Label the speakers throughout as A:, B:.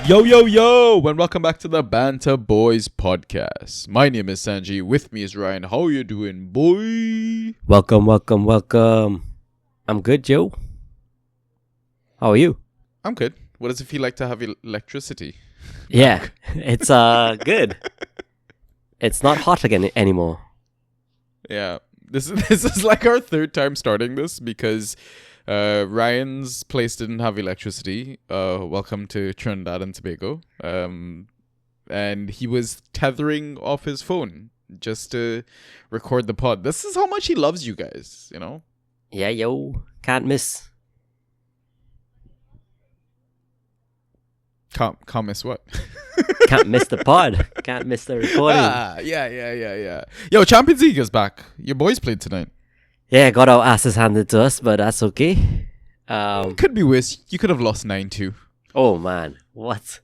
A: Yo, and welcome back to the Banter Boys podcast. My name is Sanji. With me is Ryan. How you doing, boy?
B: Welcome. I'm good, Joe. How are you?
A: I'm good. What does it feel like to have electricity?
B: Yeah, it's good. It's not hot again anymore.
A: Yeah, this is like our third time starting this because Ryan's place didn't have electricity. Welcome to Trinidad and Tobago. And he was tethering off his phone just to record the pod. This is how much he loves you guys, you know?
B: Yeah, yo. Can't miss.
A: Can't miss what?
B: Can't miss the pod. Can't miss the recording.
A: Yeah. Yo, Champions League is back. Your boys played tonight.
B: Yeah, got our asses handed to us, but that's okay.
A: Could be worse. You could have lost 9-2.
B: Oh, man. What?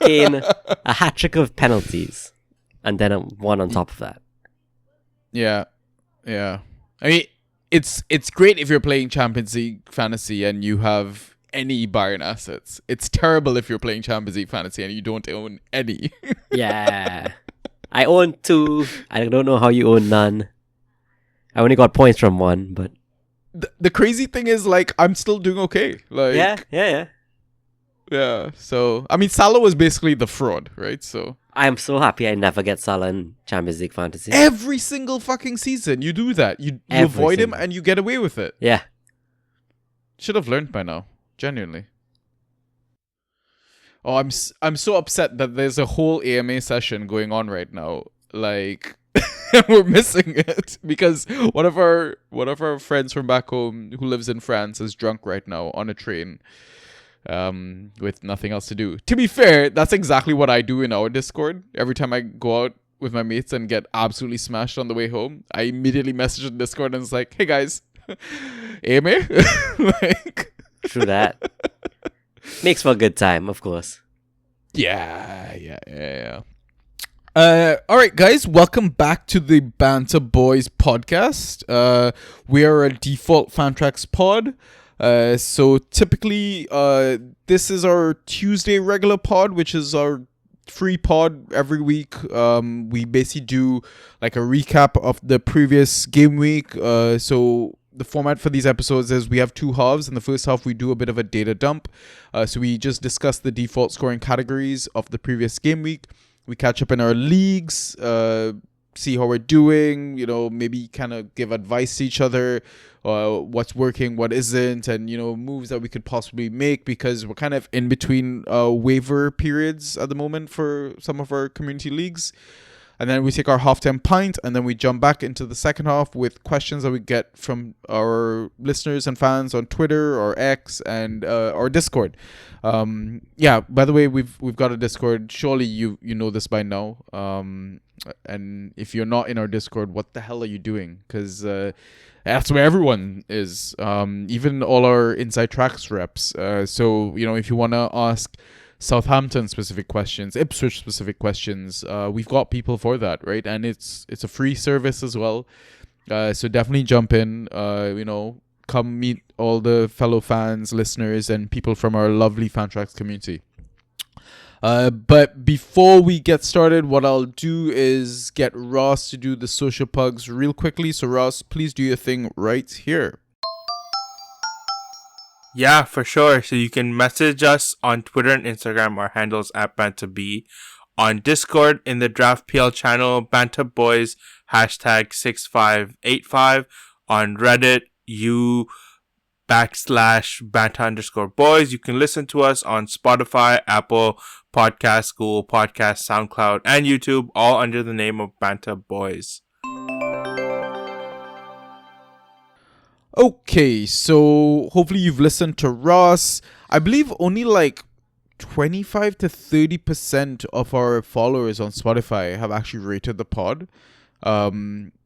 B: Kane, a hat-trick of penalties. And then one on top of that.
A: Yeah. I mean, it's great if you're playing Champions League fantasy and you have any Bayern assets. It's terrible if you're playing Champions League fantasy and you don't own any.
B: Yeah. I own 2. I don't know how you own none. I only got points from 1, but...
A: The crazy thing is, like, I'm still doing okay. Like,
B: Yeah.
A: Yeah, so... I mean, Salah was basically the fraud, right? So...
B: I'm so happy I never get Salah in Champions League fantasy.
A: Every single fucking season, you do that. You avoid him and you get away with it.
B: Yeah.
A: Should have learned by now. Genuinely. Oh, I'm so upset that there's a whole AMA session going on right now. Like, we're missing it because one of our friends from back home who lives in France is drunk right now on a train, with nothing else to do. To be fair, that's exactly what I do in our Discord. Every time I go out with my mates and get absolutely smashed on the way home, I immediately message in Discord and it's like, "Hey guys, AMA?" Like.
B: True that. Makes for a good time, of course.
A: Yeah. All right, guys, welcome back to the Banter Boys podcast. We are a default Fantrax pod. So typically, this is our Tuesday regular pod, which is our free pod every week. We basically do like a recap of the previous game week. So the format for these episodes is we have 2 halves. In the first half, we do a bit of a data dump. So we just discuss the default scoring categories of the previous game week. We catch up in our leagues, see how we're doing, maybe kind of give advice to each other, what's working, what isn't, and, moves that we could possibly make because we're kind of in between waiver periods at the moment for some of our community leagues. And then we take our halftime pint, and then we jump back into the second half with questions that we get from our listeners and fans on Twitter or X and our Discord. By the way, we've got a Discord. Surely you know this by now. And if you're not in our Discord, what the hell are you doing? Because that's where everyone is, even all our Inside Tracks reps. So if you want to ask Southampton specific questions, Ipswich specific questions, we've got people for that, right? And it's a free service as well, so definitely jump in, come meet all the fellow fans, listeners, and people from our lovely Fantrax community. But before we get started, what I'll do is get Ross to do the social plugs real quickly. So Ross, please do your thing right here.
C: Yeah, for sure. So you can message us on Twitter and Instagram. Our handles at BanterB. On Discord, in the Draft PL channel, Banter Boys, #6585. On Reddit, /Banter_boys. You can listen to us on Spotify, Apple Podcasts, Google Podcasts, SoundCloud, and YouTube, all under the name of Banter Boys.
A: Okay, so hopefully you've listened to Ross. I believe only like 25 to 30% of our followers on Spotify have actually rated the pod.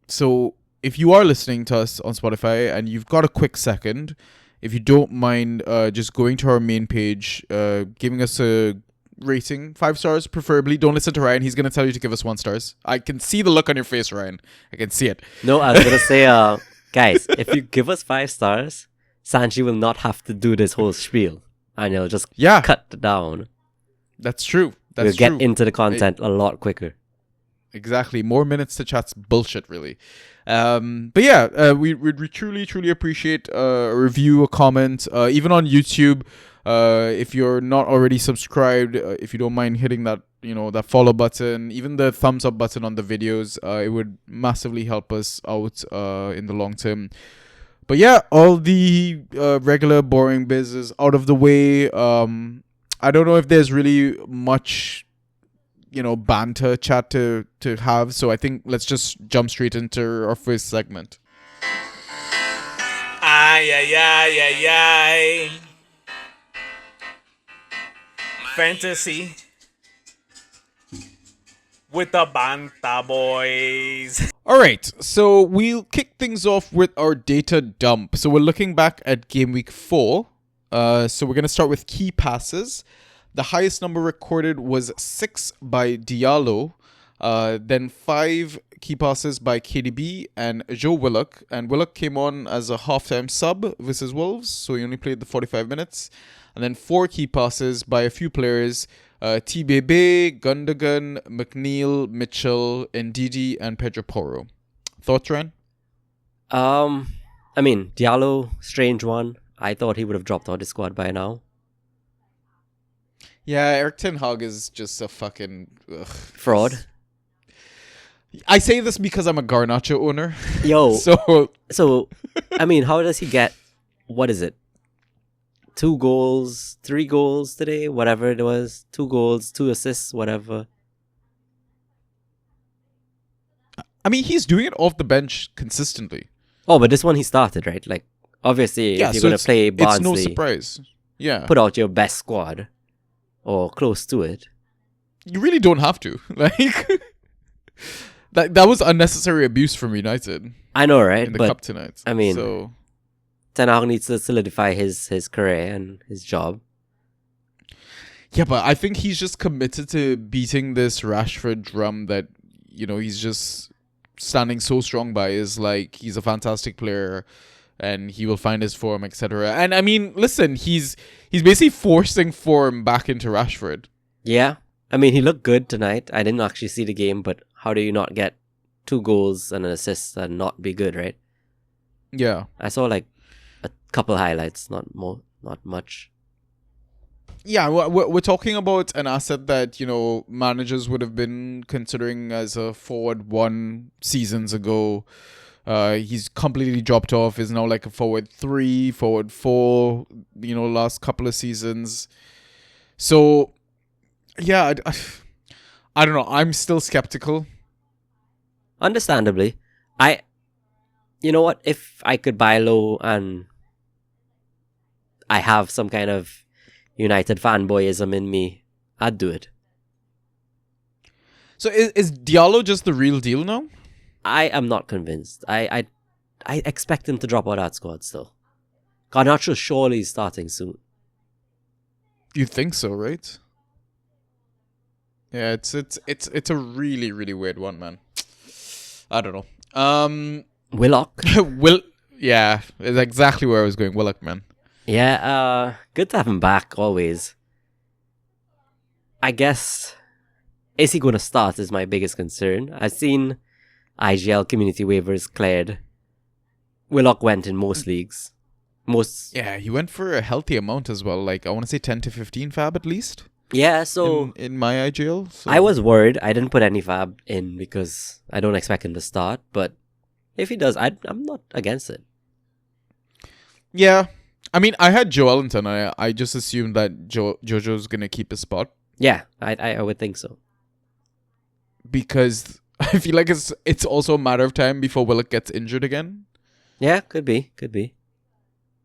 A: So if you are listening to us on Spotify and you've got a quick second, if you don't mind just going to our main page, giving us a rating, 5 stars preferably. Don't listen to Ryan. He's going to tell you to give us 1 stars. I can see the look on your face, Ryan. I can see it.
B: No, I was going to say... Guys, if you give us 5 stars, Sanji will not have to do this whole spiel. and it'll just
A: Yeah,
B: cut down.
A: that's true.
B: We'll
A: That's
B: get
A: true.
B: into the content a lot quicker.
A: Exactly. More minutes to chat's bullshit, really. But yeah, we'd truly appreciate a review, a comment, even on YouTube. If you're not already subscribed, if you don't mind hitting that, that follow button, even the thumbs up button on the videos, it would massively help us out in the long term. But yeah, all the regular boring biz is out of the way. I don't know if there's really much banter chat to have, so I think let's just jump straight into our first segment.
D: Ay, ay, ay, ay, ay. Fantasy with the Banta Boys.
A: All right, so we'll kick things off with our data dump. So we're looking back at game week 4. So we're going to start with key passes. The highest number recorded was 6 by Diallo, then 5 key passes by KDB and Joe Willock. And Willock came on as a halftime sub versus Wolves, so he only played the 45 minutes. And then 4 key passes by a few players, TBB, Gundogan, McNeil, Mitchell, Ndidi, and Pedro Porro. Thoughts, Ryan?
B: I mean, Diallo, strange one. I thought he would have dropped out the squad by now.
A: Yeah, Eric Ten Hag is just a fucking
B: Fraud.
A: I say this because I'm a Garnacho owner.
B: Yo.
A: So
B: I mean, how does he get, what is it? 2 goals, 3 goals today, whatever it was. 2 goals, 2 assists, whatever.
A: I mean, he's doing it off the bench consistently.
B: Oh, but this one he started, right? Like, obviously, if you're going to play Barnsley,
A: it's no surprise. Yeah.
B: put out your best squad. Or close to it.
A: You really don't have to. Like, that was unnecessary abuse from United.
B: I know, right?
A: In the
B: but,
A: cup tonight.
B: I mean,
A: so
B: Ten Hag needs to solidify his career and his job.
A: yeah, but I think he's just committed to beating this Rashford drum that, he's just standing so strong by. Is like, he's a fantastic player and he will find his form, etc. And I mean, listen, he's basically forcing form back into Rashford.
B: Yeah. I mean, he looked good tonight. I didn't actually see the game, but how do you not get 2 goals and an assist and not be good, right?
A: Yeah.
B: I saw like a couple highlights, not much.
A: Yeah, we're talking about an asset that, managers would have been considering as a forward 1 seasons ago. He's completely dropped off, is now like a forward 3, forward 4, last couple of seasons. So, yeah, I don't know. I'm still skeptical.
B: Understandably. You know what? If I could buy low and I have some kind of United fanboyism in me, I'd do it.
A: So is Diallo just the real deal now?
B: I am not convinced. I expect him to drop out of that squad still. Garnacho surely is starting soon.
A: You think so, right? Yeah, it's a really, really weird one, man. I don't know.
B: Willock.
A: Yeah, it's exactly where I was going. Willock, man.
B: Yeah, good to have him back always. I guess, is he going to start is my biggest concern. I've seen IGL community waivers cleared. Willock went in most leagues.
A: Yeah, he went for a healthy amount as well. Like, I want to say 10 to 15 fab at least.
B: Yeah, so
A: in my IGL. So.
B: I was worried. I didn't put any fab in because I don't expect him to start. But if he does, I'm not against it.
A: Yeah. I mean, I had Joelinton. I just assumed that Jojo's going to keep his spot.
B: Yeah, I would think so.
A: Because I feel like it's also a matter of time before Willock gets injured again.
B: Yeah, could be.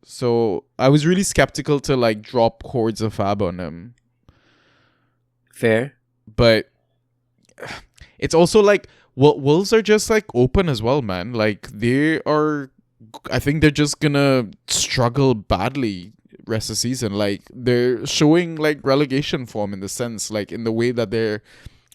A: So I was really skeptical to like drop hordes of fab on him.
B: Fair.
A: But it's also like, Wolves are just like open as well, man. Like I think they're just gonna struggle badly rest of the season. Like they're showing like relegation form in the sense, like in the way that they're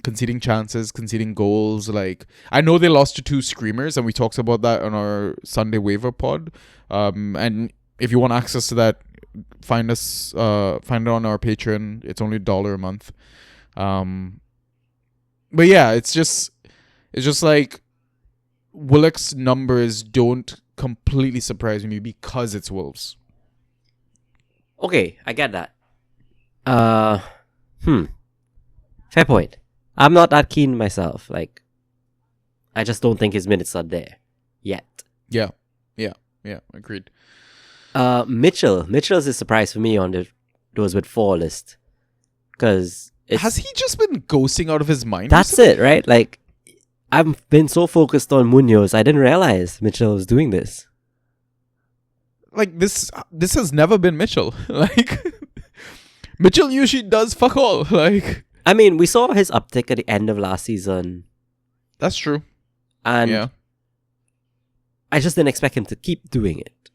A: conceding chances, conceding goals. Like I know they lost to 2 screamers, and we talked about that on our Sunday waiver pod. And if you want access to that, find us. Find it on our Patreon. It's only $1 a month. But yeah, it's just like Willock's numbers don't completely surprise me because it's Wolves.
B: Okay, I get that. Fair point. I'm not that keen myself. Like, I just don't think his minutes are there yet.
A: Yeah, agreed.
B: Mitchell's a surprise for me on those with 4 list. Because
A: has he just been ghosting out of his mind?
B: That's it, right? Like, I've been so focused on Munoz, I didn't realize Mitchell was doing this.
A: Like, this has never been Mitchell. Like, Mitchell usually does fuck all. Like,
B: I mean, we saw his uptick at the end of last season.
A: That's true.
B: And
A: yeah.
B: I just didn't expect him to keep doing it.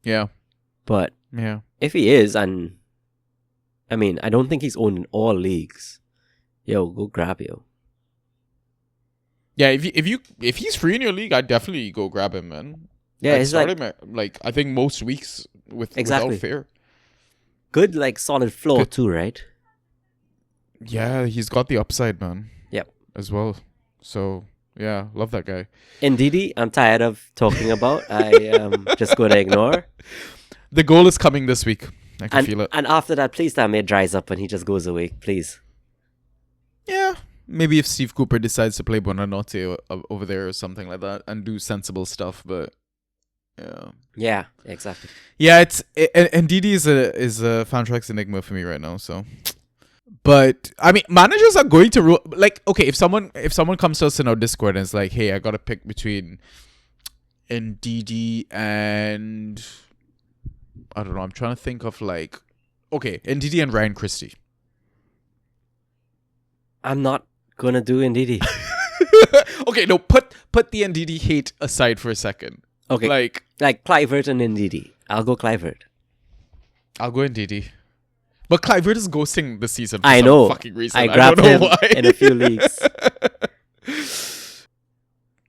A: Yeah.
B: But
A: yeah,
B: if he is, and I mean, I don't think he's owned in all leagues. Yo, go grab you.
A: Yeah, if he's free in your league, I'd definitely go grab him, man.
B: Yeah,
A: I'd
B: it's
A: start
B: like,
A: him at, like, I think most weeks
B: Exactly.
A: without fear.
B: Good, like, solid floor
A: Good.
B: too, right?
A: Yeah, he's got the upside, man.
B: Yep.
A: As well. So yeah, love that guy.
B: Ndidi, I'm tired of talking about. I am just going to ignore.
A: The goal is coming this week. I can feel it.
B: And after that, please tell me it dries up and he just goes away, please.
A: Yeah, maybe if Steve Cooper decides to play Buonanotte over there or something like that and do sensible stuff, but yeah.
B: Yeah, exactly.
A: Yeah, Ndidi is a Fantrax enigma for me right now, so. But I mean, managers are going to like, okay, if someone comes to us in our Discord and is like, hey, I gotta pick between Ndidi and I don't know, I'm trying to think of like, okay, Ndidi and Ryan Christie.
B: I'm not gonna do Ndidi.
A: Okay, no, put the Ndidi hate aside for a second.
B: Okay, like Clivert and Ndidi. I'll go Clivert.
A: I'll go Ndidi. But Clivert is ghosting this season for
B: I
A: some
B: know.
A: fucking reason.
B: I grabbed
A: don't know
B: him
A: why.
B: in a few leagues.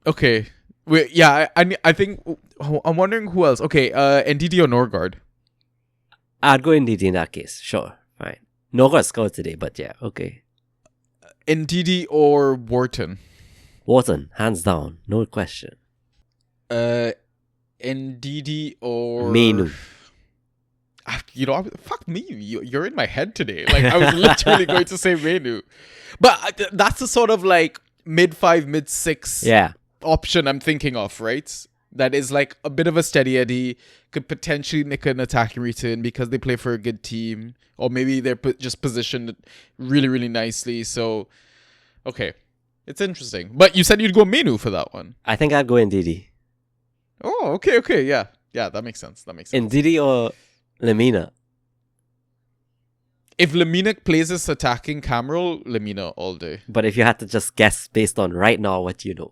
A: Okay. Wait, yeah, I think I'm wondering who else. Okay, Ndidi or Norgard?
B: I'd go Ndidi in that case. Sure, fine. Norgard scored today, but yeah, okay.
A: Ndidi or Wharton?
B: Wharton, hands down, no question.
A: Ndidi or
B: Menu.
A: You know, fuck me. You're in my head today. Like, I was literally going to say Menu, but that's the sort of like mid-5, mid-6 option I'm thinking of, right? That is like a bit of a steady Eddie, could potentially nick an attacking return because they play for a good team, or maybe they're just positioned really, really nicely. So, okay, it's interesting. But you said you'd go Menu for that one.
B: I think I'd go Ndidi.
A: Oh, okay, yeah, that makes sense.
B: Ndidi or Lemina.
A: If Lemina plays this attacking cam role, Lemina all day.
B: But if you had to just guess based on right now what you know.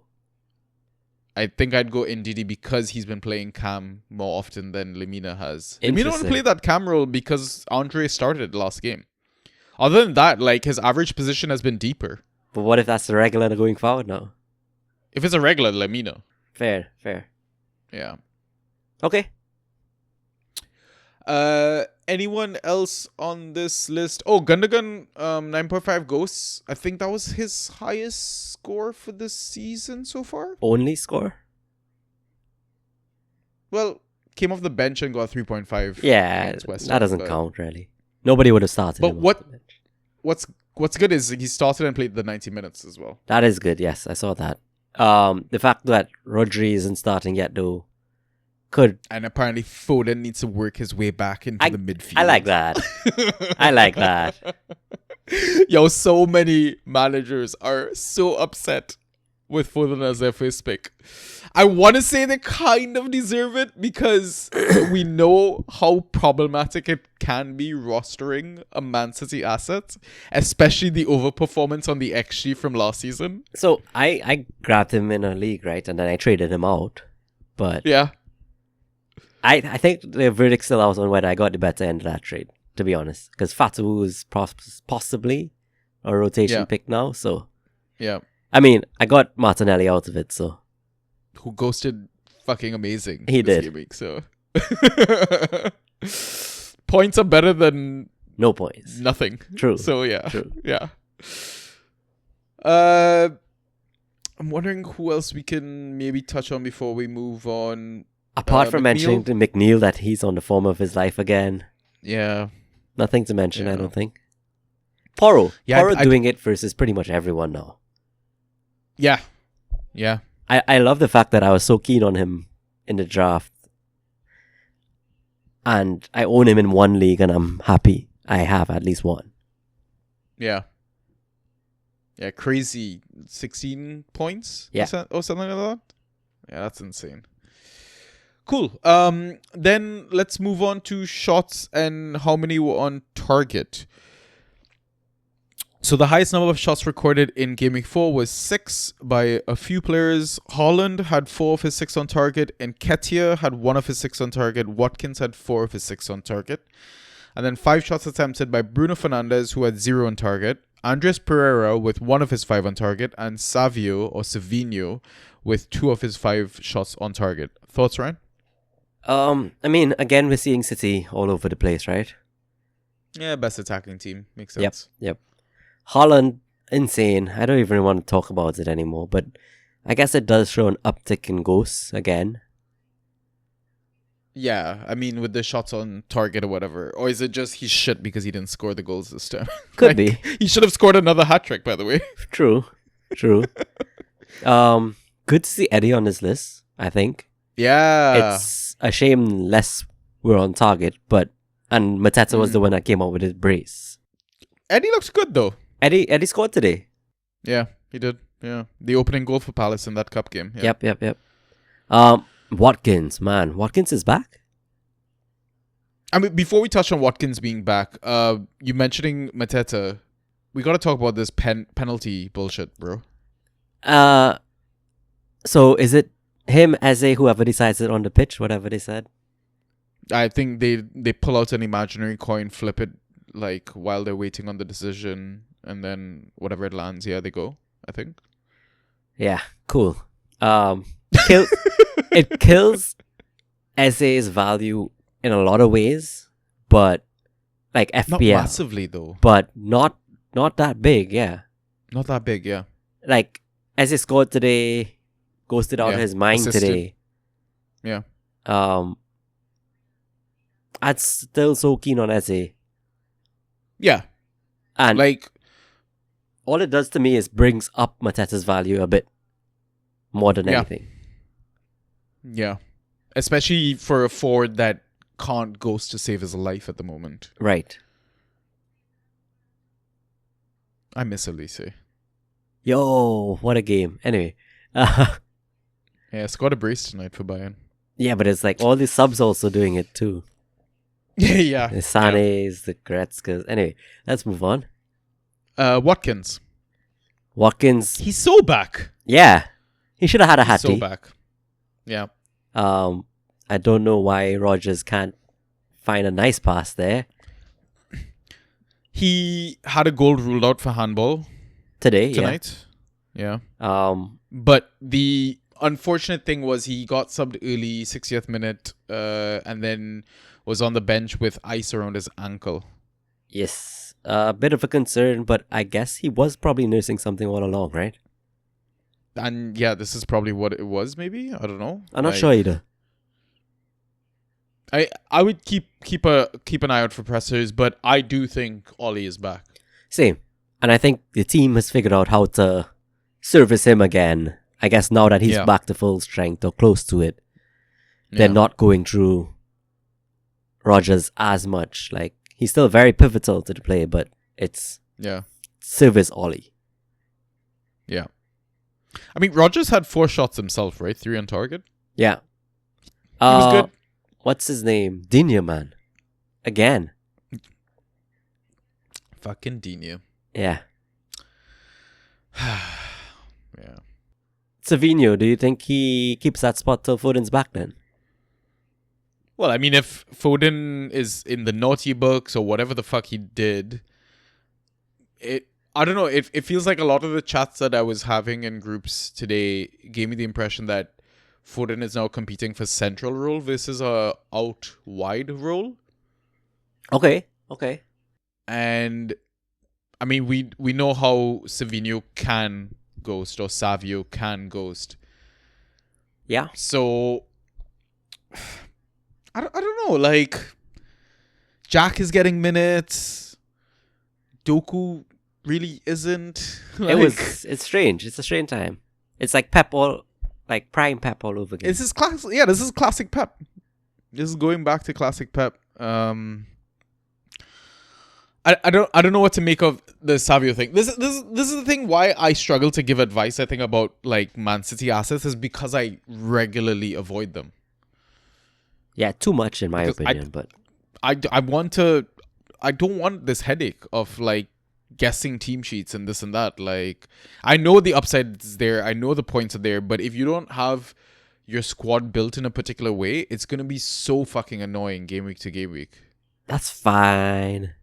A: I think I'd go Ndidi because he's been playing cam more often than Lemina has. Lemina only played that cam role because Andre started last game. Other than that, like, his average position has been deeper.
B: But what if that's the regular going forward now?
A: If it's a regular, Lemina.
B: Fair.
A: Yeah.
B: Okay.
A: Anyone else on this list? Oh, Gundogan, 9.5 ghosts. I think that was his highest score for this season so far.
B: Only score?
A: Well, came off the bench and got 3.5.
B: Yeah, that doesn't count really. Nobody would have started.
A: But what's good is he started and played the 90 minutes as well.
B: That is good. Yes, I saw that. The fact that Rodri isn't starting yet though.
A: And apparently Foden needs to work his way back into the midfield.
B: I like that. I like that.
A: Yo, so many managers are so upset with Foden as their first pick. I want to say they kind of deserve it because we know how problematic it can be rostering a Man City asset, especially the overperformance on the XG from last season.
B: So I grabbed him in a league, right? And then I traded him out. But
A: yeah.
B: I think the verdict's still out on whether I got the better end of that trade, to be honest. Because Fatu is possibly a rotation pick now, so...
A: Yeah.
B: I mean, I got Martinelli out of it, so...
A: Who ghosted fucking amazing.
B: He did.
A: Week, so. points are better than
B: No points.
A: nothing.
B: True.
A: So yeah.
B: True.
A: Yeah. I'm wondering who else we can maybe touch on before we move on.
B: Apart from
A: McNeil?
B: mentioning to McNeil that he's on the form of his life again,
A: Yeah.
B: nothing to mention, I
A: Yeah.
B: don't think. Poro.
A: Yeah,
B: Poro
A: I-
B: doing it versus pretty much everyone now.
A: Yeah. Yeah.
B: I love the fact that I was so keen on him in the draft. And I own him in one league and I'm happy I have at least one.
A: Yeah. Yeah, crazy 16 points?
B: Yeah.
A: Or something like that? Yeah, that's insane. Cool. Then let's move on to shots and how many were on target. So the highest number of shots recorded in Gaming 4 was 6 by a few players. Holland had 4 of his 6 on target. Nketiah had 1 of his 6 on target. Watkins had 4 of his 6 on target. And then 5 shots attempted by Bruno Fernandes, who had 0 on target. Andres Pereira with 1 of his 5 on target. And Savinho with 2 of his 5 shots on target. Thoughts, Ryan?
B: I mean, again, we're seeing City all over the place, right?
A: Yeah, best attacking team. Makes sense.
B: Yep. Holland, insane. I don't even want to talk about it anymore, but I guess it does show an uptick in ghosts again.
A: Yeah, I mean, with the shots on target or whatever. Or is it just he's shit because he didn't score the goals this time?
B: Could be.
A: He should have scored another hat-trick, by the way.
B: True. Good to see Eddie on this list, I think.
A: Yeah.
B: It's a shame less were on target, and Mateta was the one that came out with his brace.
A: Eddie looks good, though.
B: Eddie scored today.
A: Yeah, he did. Yeah. The opening goal for Palace in that cup game. Yeah.
B: Yep. Watkins, man. Watkins is back?
A: I mean, before we touch on Watkins being back, you mentioning Mateta, we got to talk about this penalty bullshit, bro.
B: So is it him, Eze, whoever decides it on the pitch, whatever they said?
A: I think they pull out an imaginary coin, flip it like while they're waiting on the decision, and then whatever it lands, yeah, they go, I think.
B: Yeah, cool. It kills Eze's value in a lot of ways, but like FPL.
A: Not massively, though.
B: But not that big, yeah.
A: Not that big, yeah.
B: Like, Eze scored today, ghosted out
A: Yeah,
B: his mind
A: assisted.
B: today.
A: Yeah.
B: I'm still so keen on Eze.
A: Yeah.
B: And
A: Like,
B: all it does to me is brings up Mateta's value a bit more than
A: Yeah.
B: anything.
A: yeah. Especially for a forward that can't ghost to save his life at the moment.
B: Right.
A: I miss Elise.
B: Yo, what a game. Anyway.
A: Yeah, scored a brace tonight for Bayern.
B: Yeah, but it's like all the subs also doing it too.
A: Yeah.
B: The Sanes, the Gretzkas. Anyway, let's move on.
A: Watkins.
B: Watkins.
A: He's so back.
B: Yeah. He should have had a
A: He's so
B: hattie.
A: back. Yeah.
B: I don't know why Rogers can't find a nice pass there.
A: He had a goal ruled out for handball
B: Today,
A: tonight. Yeah.
B: yeah.
A: But the unfortunate thing was he got subbed early, 60th minute, and then was on the bench with ice around his ankle.
B: Yes. A bit of a concern, but I guess he was probably nursing something all along, right?
A: And yeah, this is probably what it was, maybe? I don't know.
B: I'm not sure either.
A: I would keep an eye out for pressers, but I do think Ollie is back.
B: Same. And I think the team has figured out how to service him again. I guess now that he's
A: Yeah.
B: back to full strength or close to it, they're
A: Yeah.
B: not going through Rogers as much. Like, he's still very pivotal to the play, but it's
A: Yeah.
B: service Ollie.
A: Yeah. I mean, Rogers had 4 shots himself, right? 3 on target.
B: Yeah.
A: He was good.
B: What's his name? Dinya, man. Again.
A: Fucking Dino.
B: Yeah.
A: Yeah.
B: Savinho, do you think he keeps that spot till Foden's back then?
A: Well, I mean, if Foden is in the naughty books or whatever the fuck he did, I don't know. It feels like a lot of the chats that I was having in groups today gave me the impression that Foden is now competing for central role versus a out wide role.
B: Okay. Okay.
A: And I mean, we know how Savinho can ghost or Savio can ghost.
B: Yeah.
A: So I don't know. Like, Jack is getting minutes. Doku really isn't.
B: It's strange. It's a strange time. It's like prime Pep all over again.
A: This is classic. Yeah, this is classic Pep. This is going back to classic Pep. I don't know what to make of the Savio thing. This is the thing why I struggle to give advice. I think about like Man City assets is because I regularly avoid them.
B: Yeah, too much in my
A: Because
B: opinion, but
A: I don't want this headache of like guessing team sheets and this and that. Like, I know the upside is there, I know the points are there, but if you don't have your squad built in a particular way, it's gonna be so fucking annoying game week to game week.
B: that's fine.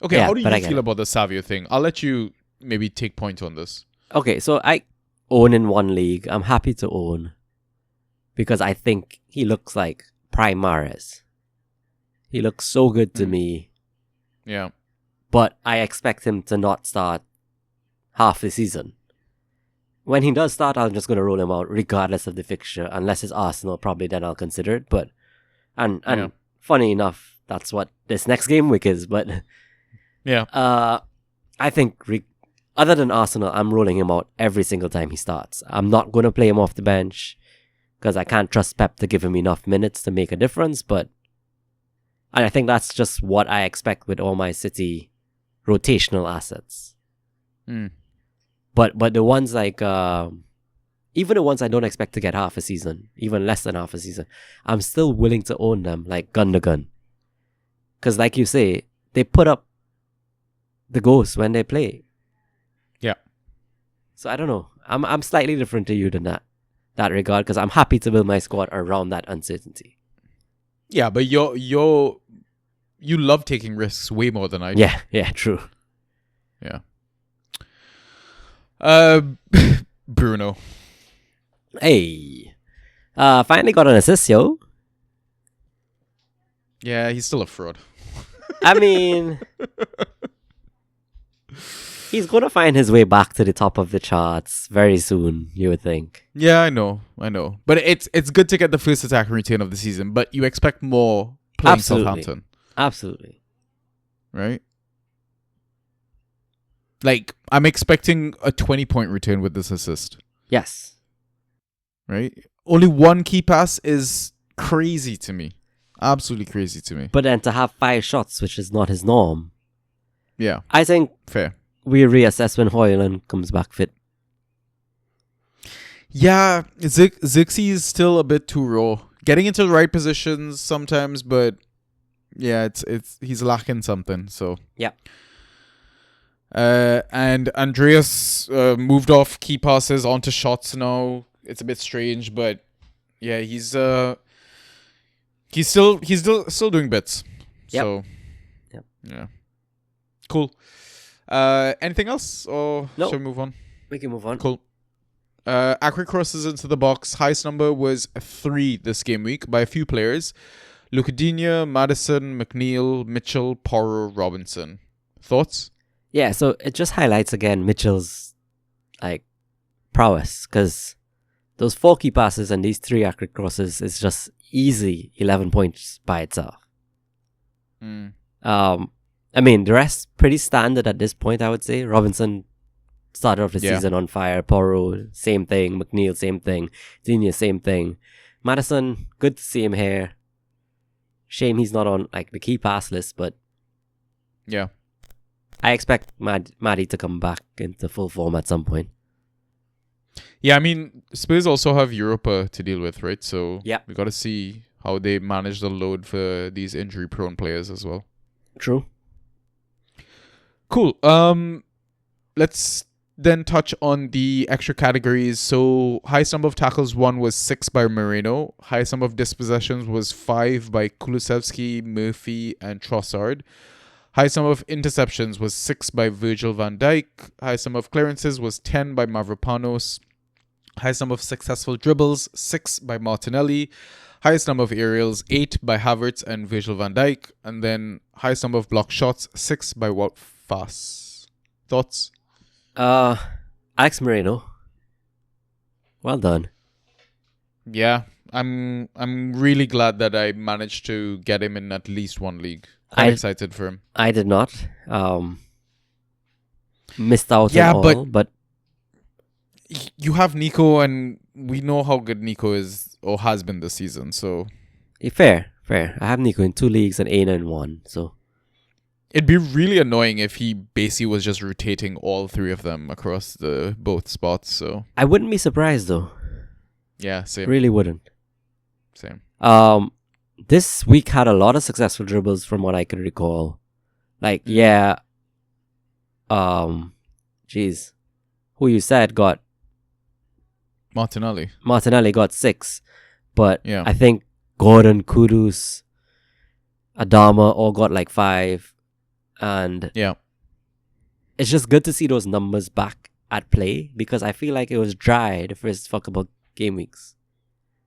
A: Okay,
B: Yeah,
A: how do
B: but I
A: you
B: get
A: feel
B: it.
A: about the Savio thing? I'll let you maybe take point on this.
B: Okay, so I own in one league. I'm happy to own because I think he looks like prime Mahrez. He looks so good to me,
A: Yeah.
B: but I expect him to not start half the season. When he does start, I'm just going to roll him out regardless of the fixture, unless it's Arsenal, probably then I'll consider it. But and
A: Yeah.
B: funny enough, that's what this next game week is. But
A: Yeah.
B: I think other than Arsenal, I'm rolling him out every single time he starts. I'm not going to play him off the bench because I can't trust Pep to give him enough minutes to make a difference. And I think that's just what I expect with all my City rotational assets.
A: Mm.
B: But the ones like even the ones I don't expect to get half a season, even less than half a season, I'm still willing to own them like Gundogan. Because like you say, they put up the goals when they play.
A: Yeah.
B: So I don't know. I'm slightly different to you than that regard because I'm happy to build my squad around that uncertainty.
A: Yeah, but you love taking risks way more than I do.
B: Yeah, true.
A: Yeah. Bruno.
B: Hey. Finally got an assist, yo.
A: Yeah, he's still a fraud.
B: I mean, he's gonna find his way back to the top of the charts very soon, you would think.
A: Yeah, I know. But it's good to get the first attacking return of the season, but you expect more playing
B: Absolutely.
A: Southampton,
B: Absolutely.
A: right? Like, I'm expecting a 20-point return with this assist,
B: Yes.
A: right? Only one key pass is crazy to me. Absolutely crazy to me.
B: But then to have 5 shots, which is not his norm,
A: Yeah,
B: I think
A: fair.
B: we reassess when Hoyland comes back fit.
A: Yeah, Zixi is still a bit too raw. Getting into the right positions sometimes, but yeah, it's he's lacking something. So
B: Yeah.
A: And Andreas moved off key passes onto shots now. It's a bit strange, but yeah, he's still doing bits.
B: Yep.
A: So
B: Yep.
A: Yeah, cool. Anything else, or
B: No.
A: shall we move on?
B: We can move on.
A: Cool. Accurate crosses into the box. Highest number was 3 this game week by a few players. Lucadinha, Madison, McNeil, Mitchell, Porro, Robinson. Thoughts?
B: Yeah, so it just highlights again Mitchell's like prowess because those 4 key passes and these 3 accurate crosses is just easy 11 points by itself. I mean, the rest pretty standard at this point, I would say. Robinson started off the season on fire. Porro, same thing. McNeil, same thing. Digne, same thing. Madison, good to see him here. Shame he's not on like the key pass list, but
A: Yeah.
B: I expect Maddie to come back into full form at some point.
A: Yeah, I mean, Spurs also have Europa to deal with, right? So
B: Yeah.
A: we got to see how they manage the load for these injury-prone players as well.
B: True.
A: Cool. Let's then touch on the extra categories. So highest number of tackles won was 6 by Moreno. Highest number of dispossessions was 5 by Kulusevski, Murphy, and Trossard. Highest number of interceptions was 6 by Virgil van Dijk. Highest number of clearances was 10 by Mavropanos. Highest number of successful dribbles, 6 by Martinelli. Highest number of aerials, 8 by Havertz and Virgil van Dijk. And then highest number of block shots, 6 by Wout Faes. Thoughts?
B: Alex Moreno. Well done.
A: Yeah, I'm really glad that I managed to get him in at least one league. I'm excited for him.
B: I did not. Missed out
A: Yeah,
B: on all, but
A: You have Nico, and we know how good Nico is or has been this season. So
B: fair. I have Nico in 2 leagues and Aina in 1. So
A: it'd be really annoying if he basically was just rotating all 3 of them across the both spots. So
B: I wouldn't be surprised though.
A: yeah, same.
B: Really wouldn't.
A: Same.
B: This week had a lot of successful dribbles from what I could recall. Like, geez, who you said got
A: Martinelli
B: got 6, but
A: Yeah.
B: I think Gordon, Kudus, Adama all got like 5, and
A: Yeah.
B: it's just good to see those numbers back at play because I feel like it was dry the first couple game weeks.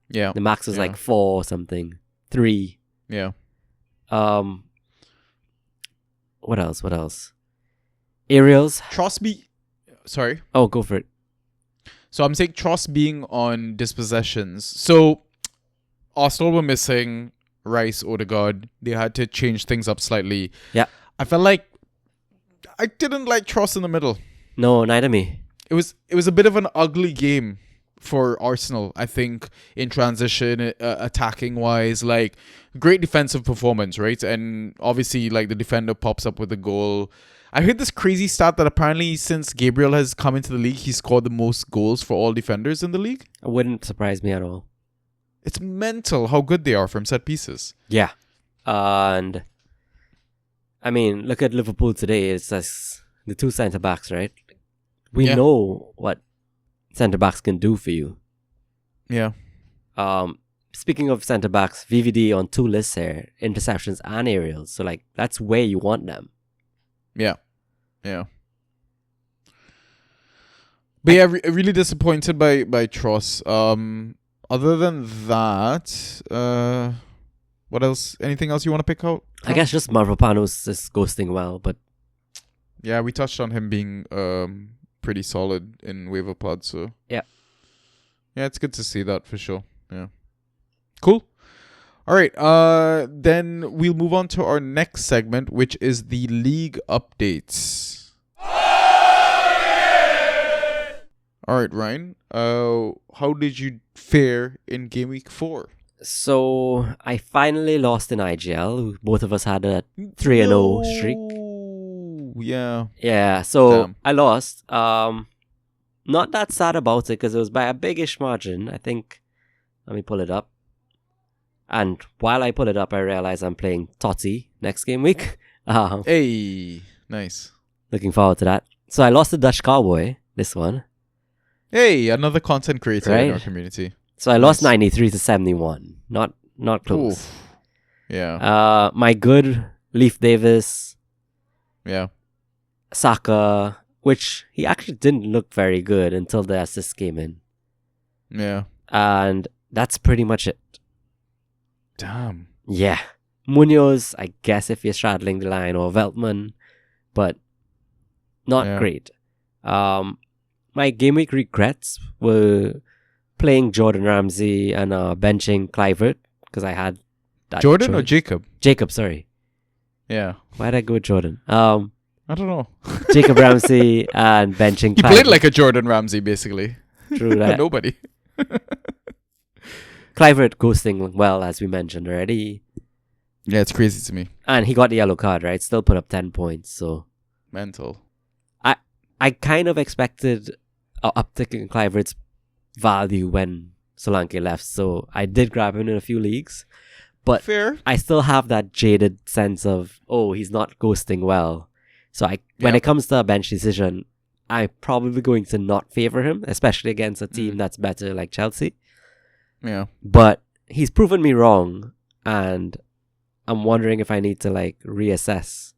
A: Yeah.
B: The max was
A: Yeah.
B: like 4 or something, 3.
A: Yeah.
B: What else? Aerials.
A: Sorry.
B: Oh, go for it.
A: So I'm saying Tross being on dispossessions. So Arsenal were missing Rice, Odegaard. They had to change things up slightly.
B: Yeah.
A: I felt like I didn't like Tross in the middle.
B: No, neither me.
A: It was a bit of an ugly game for Arsenal, I think, in transition, attacking wise. Like, great defensive performance, right? And obviously, like, the defender pops up with a goal. I heard this crazy stat that apparently since Gabriel has come into the league, he scored the most goals for all defenders in the league.
B: It wouldn't surprise me at all.
A: It's mental how good they are from set pieces.
B: Yeah. And I mean, look at Liverpool today. It's just the 2 centre backs, right? We know what centre backs can do for you.
A: Yeah.
B: Speaking of centre backs, VVD on 2 lists here, interceptions and aerials. So like that's where you want them.
A: Yeah. But yeah, really disappointed by Tross. Other than that, what else? Anything else you want to pick out?
B: I guess just Mavropanos is ghosting well, but
A: yeah, we touched on him being pretty solid in waiver pod, so
B: yeah,
A: it's good to see that for sure. Yeah, cool. All right, then we'll move on to our next segment, which is the league updates. All right, Ryan. How did you fare in game week 4?
B: So I finally lost in IGL. Both of us had a 3-0 streak.
A: Yeah.
B: Yeah. So
A: Damn.
B: I lost. Not that sad about it because it was by a biggish margin. I think. Let me pull it up. And while I pull it up, I realize I'm playing Totti next game week.
A: Hey, nice.
B: Looking forward to that. So I lost to Dutch Cowboy. This one.
A: Hey, another content creator in
B: Right?
A: our community.
B: So I lost 93 to 71. Not close.
A: Oof. Yeah.
B: My good Leaf Davis,
A: Yeah.
B: Saka, which he actually didn't look very good until the assist came in.
A: Yeah.
B: And that's pretty much it.
A: Damn.
B: Yeah. Munoz, I guess if you're straddling the line, or Veltman, but not great. My game week regrets were playing Jordan Ramsey and benching Clivert because I had that
A: Jordan or
B: choice.
A: Jacob?
B: Jacob, sorry.
A: Yeah.
B: Why did I go with Jordan?
A: I don't know.
B: Jacob Ramsey and benching
A: He
B: Clivert.
A: played like a Jordan Ramsey, basically.
B: True that.
A: Nobody.
B: Clivert ghosting well, as we mentioned already.
A: Yeah, it's crazy to me.
B: And he got the yellow card, right? Still put up 10 points, so...
A: Mental.
B: I kind of expected an uptick in Clivert's value when Solanke left, so I did grab him in a few leagues. But
A: Fair.
B: I still have that jaded sense of, oh, he's not ghosting well. So when it comes to a bench decision, I'm probably going to not favor him, especially against a team that's better like Chelsea.
A: Yeah.
B: But he's proven me wrong, and I'm wondering if I need to like reassess.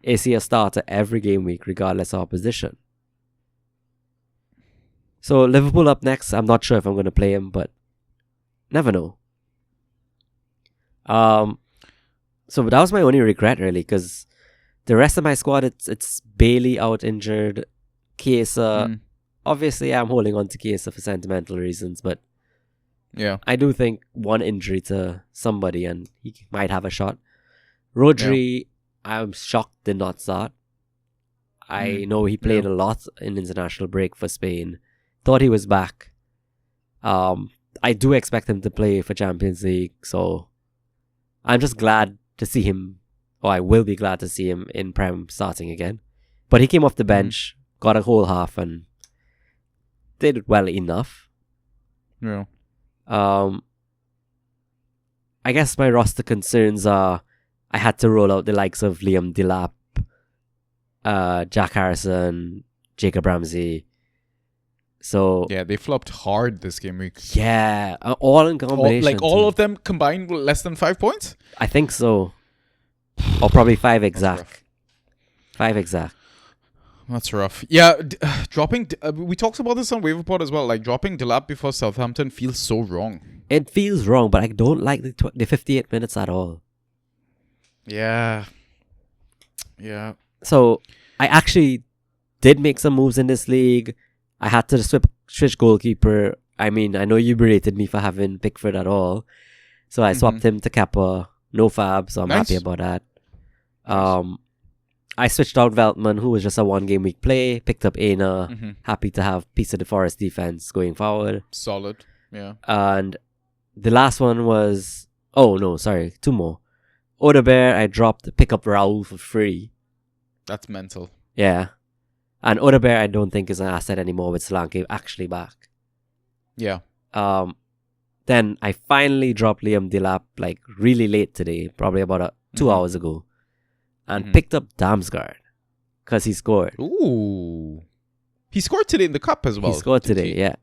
B: Is he a starter every game week, regardless of opposition? So Liverpool up next. I'm not sure if I'm going to play him, but never know. So that was my only regret really, because the rest of my squad, it's Bailey out injured, Chiesa. Obviously, I'm holding on to Chiesa for sentimental reasons, but
A: Yeah.
B: I do think one injury to somebody and he might have a shot. Rodri, I'm shocked did not start. I know he played a lot in international break for Spain. Thought he was back. I do expect him to play for Champions League, so I'm just glad to see him, or I will be glad to see him in Prem starting again. But he came off the bench, got a whole half, and did well enough.
A: Yeah.
B: I guess my roster concerns are I had to roll out the likes of Liam Delap, Jack Harrison, Jacob Ramsey. So
A: Yeah, they flopped hard this game week.
B: yeah, all in combination.
A: All of them combined with less than 5 points?
B: I think so. Or probably 5 exact. 5 exact.
A: That's rough. Yeah, dropping... we talked about this on Waverpod as well. Like, dropping Delap before Southampton feels so wrong.
B: It feels wrong, but I don't like the 58 minutes at all.
A: Yeah. Yeah.
B: So, I actually did make some moves in this league. I had to switch goalkeeper. I mean, I know you berated me for having Pickford at all. So I swapped him to Kepa. No fab, so I'm happy about that. I switched out Veltman, who was just a 1 game week play. Picked up Aina. Happy to have piece of the Forest defense going forward.
A: Solid. Yeah.
B: And the last one was... Oh, no, sorry. 2 more. Odebear, I dropped to pick up Raul for free.
A: That's mental.
B: Yeah. And Odebear, I don't think is an asset anymore with Solanke actually back.
A: Yeah.
B: Then I finally dropped Liam Delap like really late today, probably about 2 hours ago, and picked up Damsgaard because he scored.
A: Ooh. He scored today in the cup as well.
B: He scored today, yeah.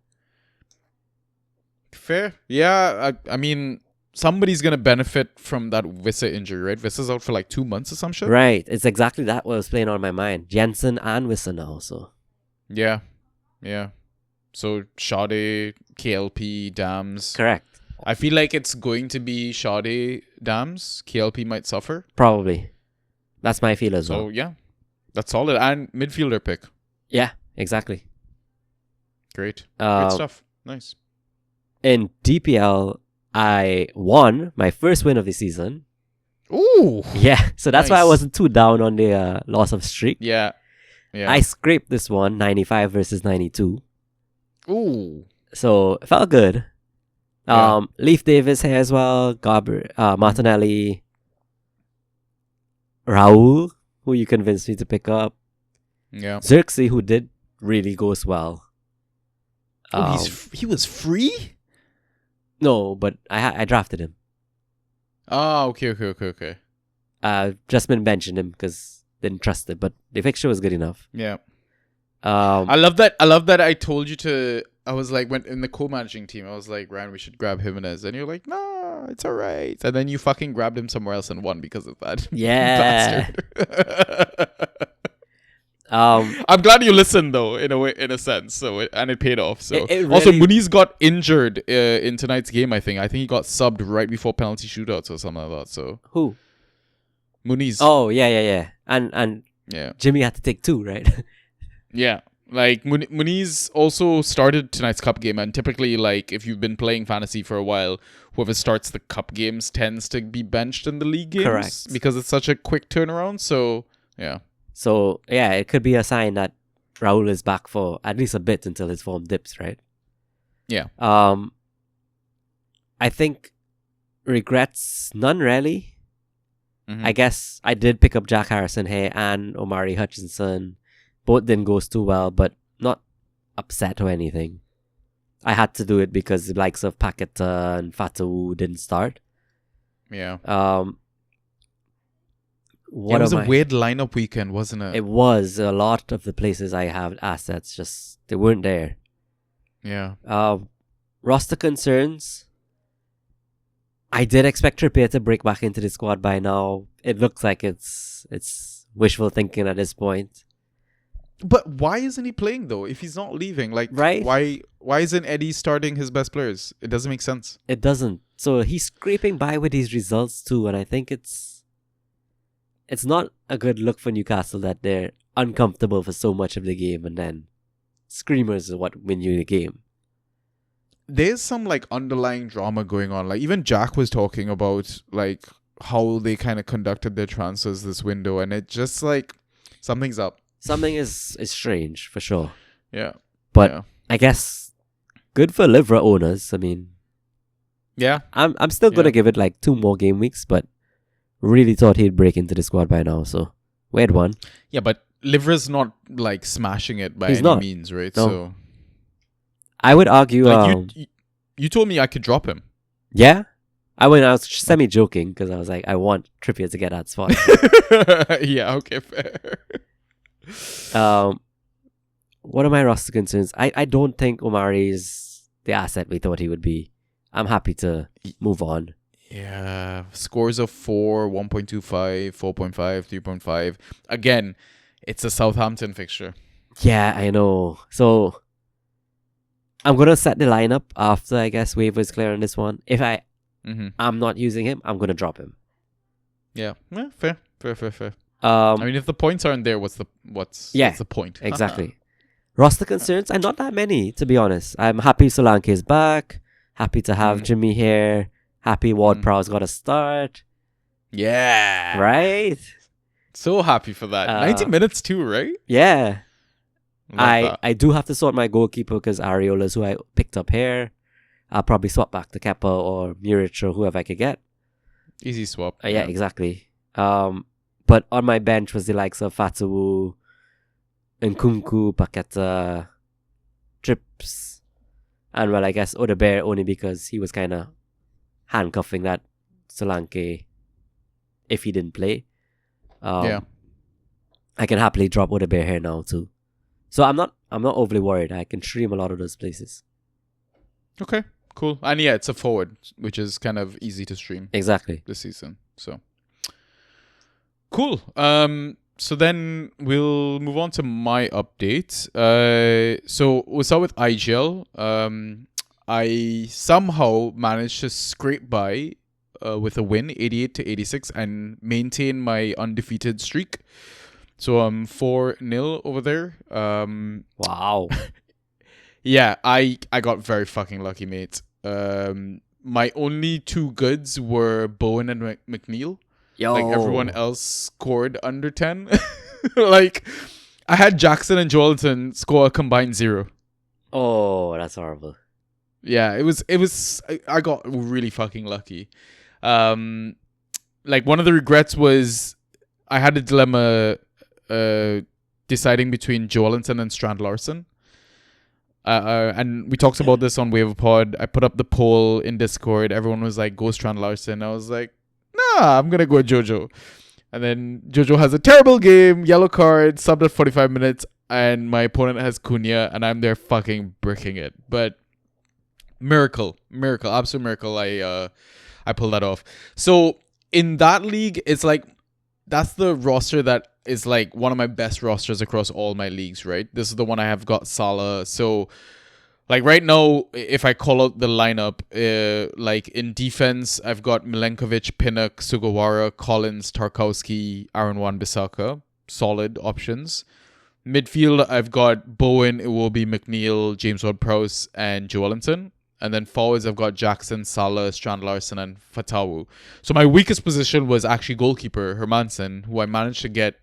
A: Fair. Yeah, I mean, somebody's going to benefit from that Wissa injury, right? Vissa's out for like 2 months or some shit.
B: Right. It's exactly that what was playing on my mind. Jensen and Wissa now, so.
A: Yeah. Yeah. So, Sade, KLP, Dams.
B: Correct.
A: I feel like it's going to be Sade, Dams. KLP might suffer.
B: Probably. That's my feel as well.
A: So, yeah. That's solid. And midfielder pick.
B: Yeah, exactly.
A: Great. Great stuff. Nice.
B: In DPL, I won my first win of the season.
A: Ooh.
B: Yeah, so that's why I
A: Nice.
B: wasn't too down on the loss of streak.
A: Yeah. Yeah.
B: I scraped this one, 95 versus 92.
A: Ooh.
B: So it felt good.
A: Yeah.
B: Leaf Davis here as well. Martinelli. Raul, who you convinced me to pick up.
A: Yeah.
B: Xerxes, who did really goes well.
A: He was free?
B: No, but I drafted him.
A: Oh, okay.
B: Just been benching him because didn't trust it, but the fixture was good enough.
A: Yeah.
B: Um,
A: I love that I told you to. I was like, when in the co-managing team, I was like, Ryan, we should grab Jimenez, and you're like, nah, it's all right. And then you fucking grabbed him somewhere else and won because of that.
B: Yeah.
A: Bastard.
B: um,
A: I'm glad you listened though, in a sense. So and it paid off. So
B: It
A: also,
B: really-
A: Muniz got injured in tonight's game. I think he got subbed right before penalty shootouts or something like that. So
B: who?
A: Muniz.
B: Oh yeah. And
A: Yeah.
B: Jimmy had to take 2, right?
A: Yeah. Like, Muniz also started tonight's cup game, and typically, like, if you've been playing fantasy for a while, whoever starts the cup games tends to be benched in the league games.
B: Correct.
A: Because it's such a quick turnaround, so, yeah.
B: So yeah, it could be a sign that Raul is back for at least a bit until his form dips, right?
A: Yeah.
B: I think regrets, none really.
A: Mhm.
B: I guess I did pick up Jack Harrison here and Omari Hutchinson. Both didn't go too well, but not upset or anything. I had to do it because the likes of Paqueta and Fatou didn't start.
A: Yeah.
B: What
A: It was
B: am
A: a
B: I-
A: weird lineup weekend, wasn't it?
B: It was a lot of the places I have assets, just they weren't there.
A: Yeah.
B: Roster concerns. I did expect Trippier to break back into the squad by now. It looks like it's wishful thinking at this point.
A: But why isn't he playing though? If he's not leaving, like,
B: Right?
A: why isn't Eddie starting his best players? It doesn't make sense.
B: It doesn't. So he's scraping by with these results too, and I think it's not a good look for Newcastle that they're uncomfortable for so much of the game, and then screamers is what win you the game.
A: There's some like underlying drama going on. Like even Jack was talking about like how they kind of conducted their transfers this window, and it just like something's up.
B: Something is strange for sure.
A: Yeah,
B: But
A: yeah.
B: I guess good for Livra owners. I mean,
A: Yeah.
B: I'm still gonna
A: Yeah.
B: give it like 2 more game weeks, but really thought he'd break into the squad by now. So weird one.
A: Yeah, but Livra's not like smashing it by
B: He's
A: any
B: not.
A: means, right?
B: No.
A: So
B: I would argue.
A: like you told me I could drop him.
B: Yeah. I was semi joking because I was like, I want Trippier to get that spot.
A: Yeah, okay, fair.
B: What are my roster concerns? I don't think Omari is the asset we thought he would be. I'm happy to move on.
A: Yeah, scores of 4, 1.25, 4.5, 3.5. Again, it's a Southampton fixture.
B: Yeah, I know. So I'm gonna set the lineup after I guess waivers clear on this one. If
A: Mm-hmm.
B: I'm not using him, I'm gonna drop him.
A: Yeah, fair. I
B: Um,
A: mean, if the points aren't there, what's the point?
B: exactly. Roster concerns are not that many, to be honest. I'm happy Solanke is back. Happy to have Jimmy here. Happy Ward-Prowse got a start.
A: Yeah.
B: Right?
A: So happy for that. 90 minutes too, right?
B: Yeah.
A: Love
B: I
A: that.
B: do have to sort my goalkeeper because Areola's who I picked up here. I'll probably swap back to Kepa or Muric or whoever I could get.
A: Easy swap.
B: Yeah, exactly. But on my bench was the likes of Fatawu, Nkunku, Paqueta, Trips, and well, I guess Odebear only because he was kind of handcuffing that Solanke if he didn't play.
A: Yeah.
B: I can happily drop Odebear here now too. So I'm not overly worried. I can stream a lot of those places.
A: Okay, cool. And yeah, it's a forward, which is kind of easy to stream
B: Exactly.
A: this season. So cool. So then we'll move on to my update. So we'll start with IGL. I somehow managed to scrape by with a win, 88 to 86, and maintain my undefeated streak. So I'm 4-0 over there.
B: Wow.
A: Yeah, I got very fucking lucky, mate. My only 2 goods were Bowen and McNeil.
B: Yo.
A: Like everyone else scored under 10. Like I had Jackson and Joelton score a combined 0.
B: Oh, that's horrible.
A: Yeah, it was I got really fucking lucky. Like one of the regrets was I had a dilemma deciding between Joelinton and Strand Larson. And we talked about this on WavePod. I put up the poll in Discord. Everyone was like, go Strand Larson. I was like, nah, I'm going to go Jojo. And then Jojo has a terrible game, yellow card, subbed at 45 minutes, and my opponent has Cunha, and I'm there fucking bricking it. But miracle, absolute miracle. I pulled that off. So in that league, it's like, that's the roster that is like one of my best rosters across all my leagues, right? This is the one I have got Salah. So like right now, if I call out the lineup, like in defense, I've got Milenkovic, Pinnock, Sugawara, Collins, Tarkowski, Aaron Wan-Bissaka. Solid options. Midfield, I've got Bowen, Iwobi, McNeil, James Ward-Prowse, and Joelinton. And then forwards, I've got Jackson, Salah, Strand Larson, and Fatawu. So my weakest position was actually goalkeeper, Hermansen, who I managed to get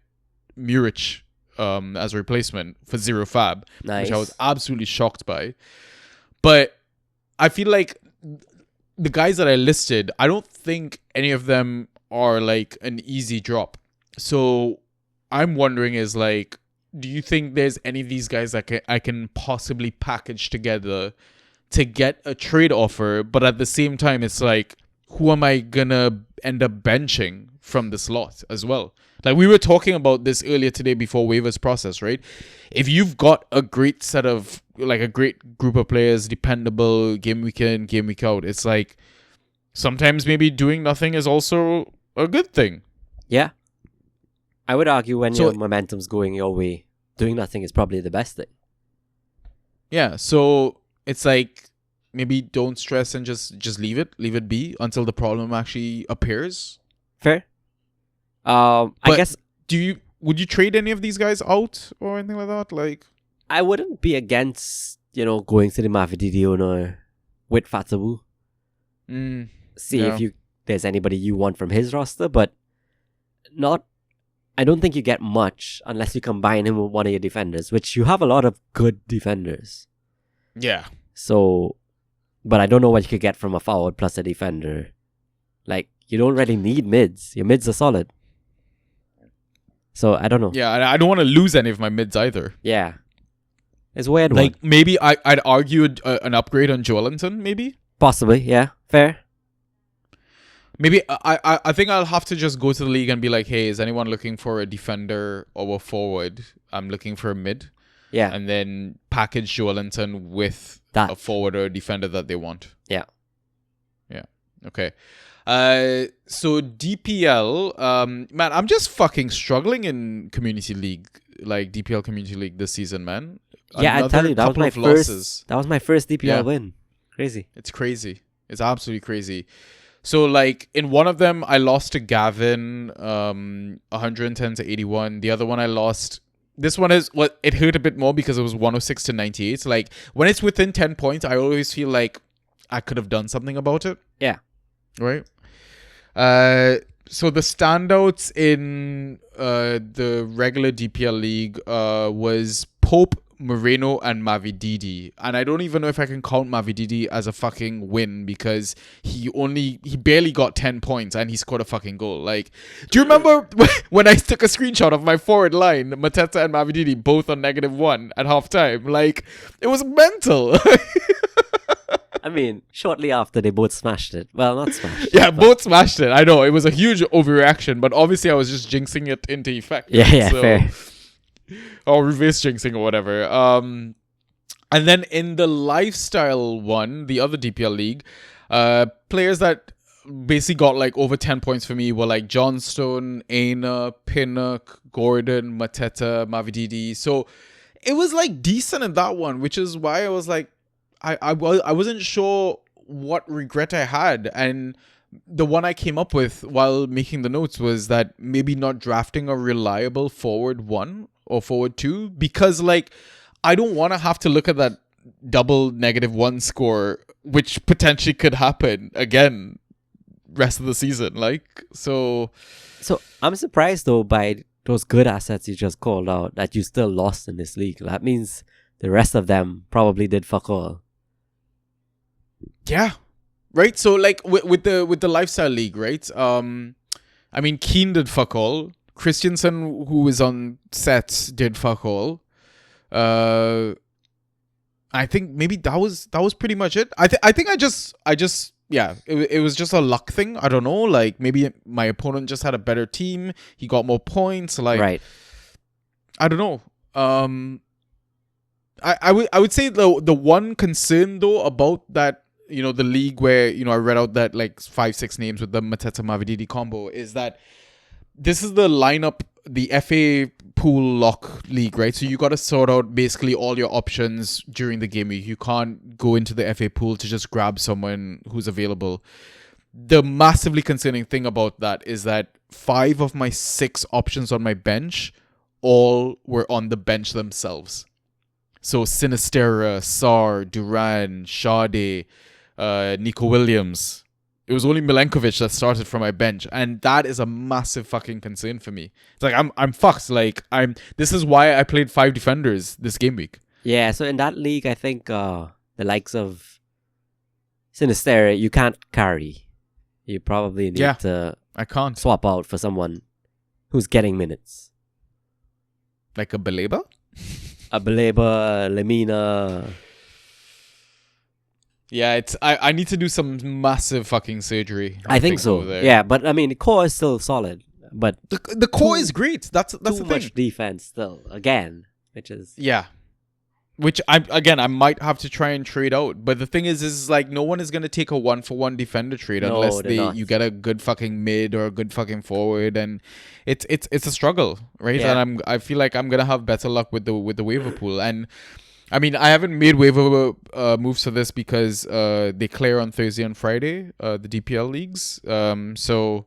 A: Muric as a replacement for 0 fab,
B: Nice.
A: which I was absolutely shocked by. But I feel like the guys that I listed, I don't think any of them are like an easy drop. So I'm wondering is like, do you think there's any of these guys that I can possibly package together to get a trade offer, but at the same time, it's like, who am I gonna end up benching from this lot as well? Like we were talking about this earlier today before waivers process, right? If you've got a great set of, like a great group of players, dependable, game week in, game week out, it's like sometimes maybe doing nothing is also a good thing.
B: Yeah. I would argue when
A: So-
B: your momentum's going your way, doing nothing is probably the best thing.
A: Yeah, so it's like maybe don't stress and just leave it be until the problem actually appears.
B: Fair.
A: But
B: I guess
A: would you trade any of these guys out or anything like that? Like,
B: I wouldn't be against, going to the Mavididi owner with Fatabu. See
A: yeah.
B: if there's anybody you want from his roster, but I don't think you get much unless you combine him with one of your defenders, which you have a lot of good defenders.
A: Yeah.
B: So, but I don't know what you could get from a forward plus a defender. Like, you don't really need mids. Your mids are solid. So, I don't know.
A: Yeah, and I don't want to lose any of my mids either.
B: Yeah. It's a weird
A: Like,
B: one.
A: maybe I'd argue an upgrade on Joelinton, maybe?
B: Possibly, yeah. Fair.
A: Maybe I think I'll have to just go to the league and be like, hey, is anyone looking for a defender or a forward? I'm looking for a mid.
B: Yeah.
A: And then package Joelinton with
B: That.
A: a forward or a defender that they want.
B: Yeah.
A: Yeah. Okay. So DPL, man, I'm just fucking struggling in Community League, like DPL Community League this season, man.
B: Yeah, I
A: Another
B: tell you, that was
A: couple
B: my
A: of losses.
B: That was my first DPL
A: Yeah.
B: win. Crazy.
A: It's crazy. It's absolutely crazy. So, like, in one of them, I lost to Gavin, 110 to 81. The other one I lost. This one it hurt a bit more because it was 106 to 98. So, like, when it's within 10 points, I always feel like I could have done something about it.
B: Yeah.
A: Right? So the standouts in the regular DPL league was Pope, Moreno, and Mavididi. And I don't even know if I can count Mavididi as a fucking win because he barely got 10 points and he scored a fucking goal. Like, do you remember when I took a screenshot of my forward line, Mateta and Mavididi both on -1 at halftime? Like, it was mental.
B: I mean, shortly after they both smashed it. Well, not smashed.
A: Yeah, both smashed it. I know. It was a huge overreaction, but obviously I was just jinxing it into effect.
B: Yeah, fair.
A: Or reverse jinxing or whatever. And then in the lifestyle one, the other DPL league, players that basically got like over 10 points for me were like Johnstone, Aina, Pinnock, Gordon, Mateta, Mavididi. So it was like decent in that one, which is why I was like, I wasn't sure what regret I had. And the one I came up with while making the notes was that maybe not drafting a reliable forward 1 or forward 2, because like I don't want to have to look at that double -1 score, which potentially could happen again rest of the season. Like, so
B: I'm surprised though by those good assets you just called out that you still lost in this league. That means the rest of them probably did fuck all.
A: yeah, right. So like with the lifestyle league, right? I mean, Keane did fuck all. Christensen, who was on sets, did fuck all. I think maybe that was pretty much it. I think I just yeah, it was just a luck thing. I don't know. Like maybe my opponent just had a better team. He got more points. Like,
B: Right.
A: I don't know. I would say the one concern though about that, you know, the league where, you know, I read out that like 5-6 names with the Mateta Mavididi combo is that this is the lineup, the FA pool lock league, right? So you got to sort out basically all your options during the game week. You can't go into the FA pool to just grab someone who's available. The massively concerning thing about that is that 5 of my 6 options on my bench all were on the bench themselves. So Sinistera, Sar, Duran, Sade, Nico Williams. It was only Milenkovic that started from my bench, and that is a massive fucking concern for me. It's like I'm fucked. Like this is why I played 5 defenders this game week.
B: Yeah, so in that league, I think the likes of Sinistera, you can't carry. You probably need to
A: I can't.
B: swap out for someone who's getting minutes.
A: Like a Baleba?
B: A Baleba, Lemina.
A: Yeah, it's I need to do some massive fucking surgery.
B: I think so.
A: over there.
B: Yeah, but I mean, the core is still solid. But
A: The core is great. That's the
B: too
A: thing.
B: much defense still, again, which is...
A: Yeah. which I might have to try and trade out. But the thing is like no one is gonna take a 1-for-1 defender trade
B: No,
A: unless
B: they're not.
A: you get a good fucking mid or a good fucking forward, and it's a struggle, right?
B: Yeah.
A: And I feel like I'm gonna have better luck with the waiver pool. And I mean, I haven't made waiver moves for this because they clear on Thursday and Friday, the DPL leagues. So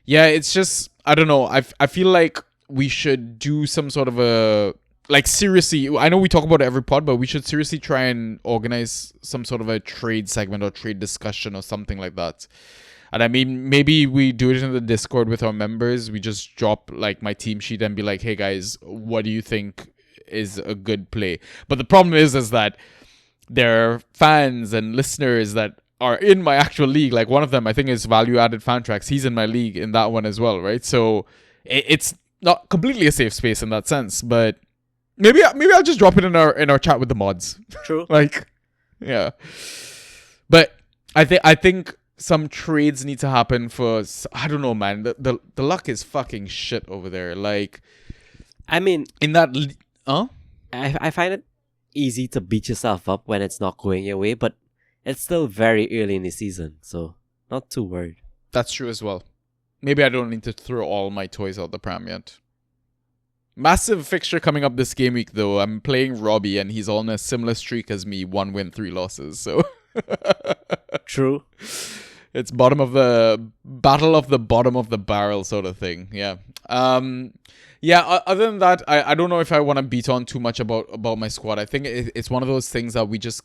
A: yeah, it's just I don't know. I feel like we should do some sort of a like seriously. I know we talk about it every pod, but we should seriously try and organize some sort of a trade segment or trade discussion or something like that. And I mean, maybe we do it in the Discord with our members. We just drop like my team sheet and be like, "Hey guys, what do you think is a good play?" But the problem is that there are fans and listeners that are in my actual league. Like one of them, I think, is Value Added Fantrax. He's in my league in that one as well, right? So it's not completely a safe space in that sense. But maybe I'll just drop it in our chat with the mods.
B: True.
A: Like, yeah. But I think some trades need to happen for. I don't know, man. The luck is fucking shit over there. Like,
B: I mean,
A: in that.
B: I find it easy to beat yourself up when it's not going your way, but it's still very early in the season, so not too worried.
A: That's true as well. Maybe I don't need to throw all my toys out the pram yet. Massive fixture coming up this game week, though. I'm playing Robbie, and he's on a similar streak as me. 1 win, 3 losses. So
B: True.
A: it's bottom of the battle of the bottom of the barrel sort of thing. Yeah. Yeah. Other than that, I don't know if I want to beat on too much about my squad. I think it's one of those things that we just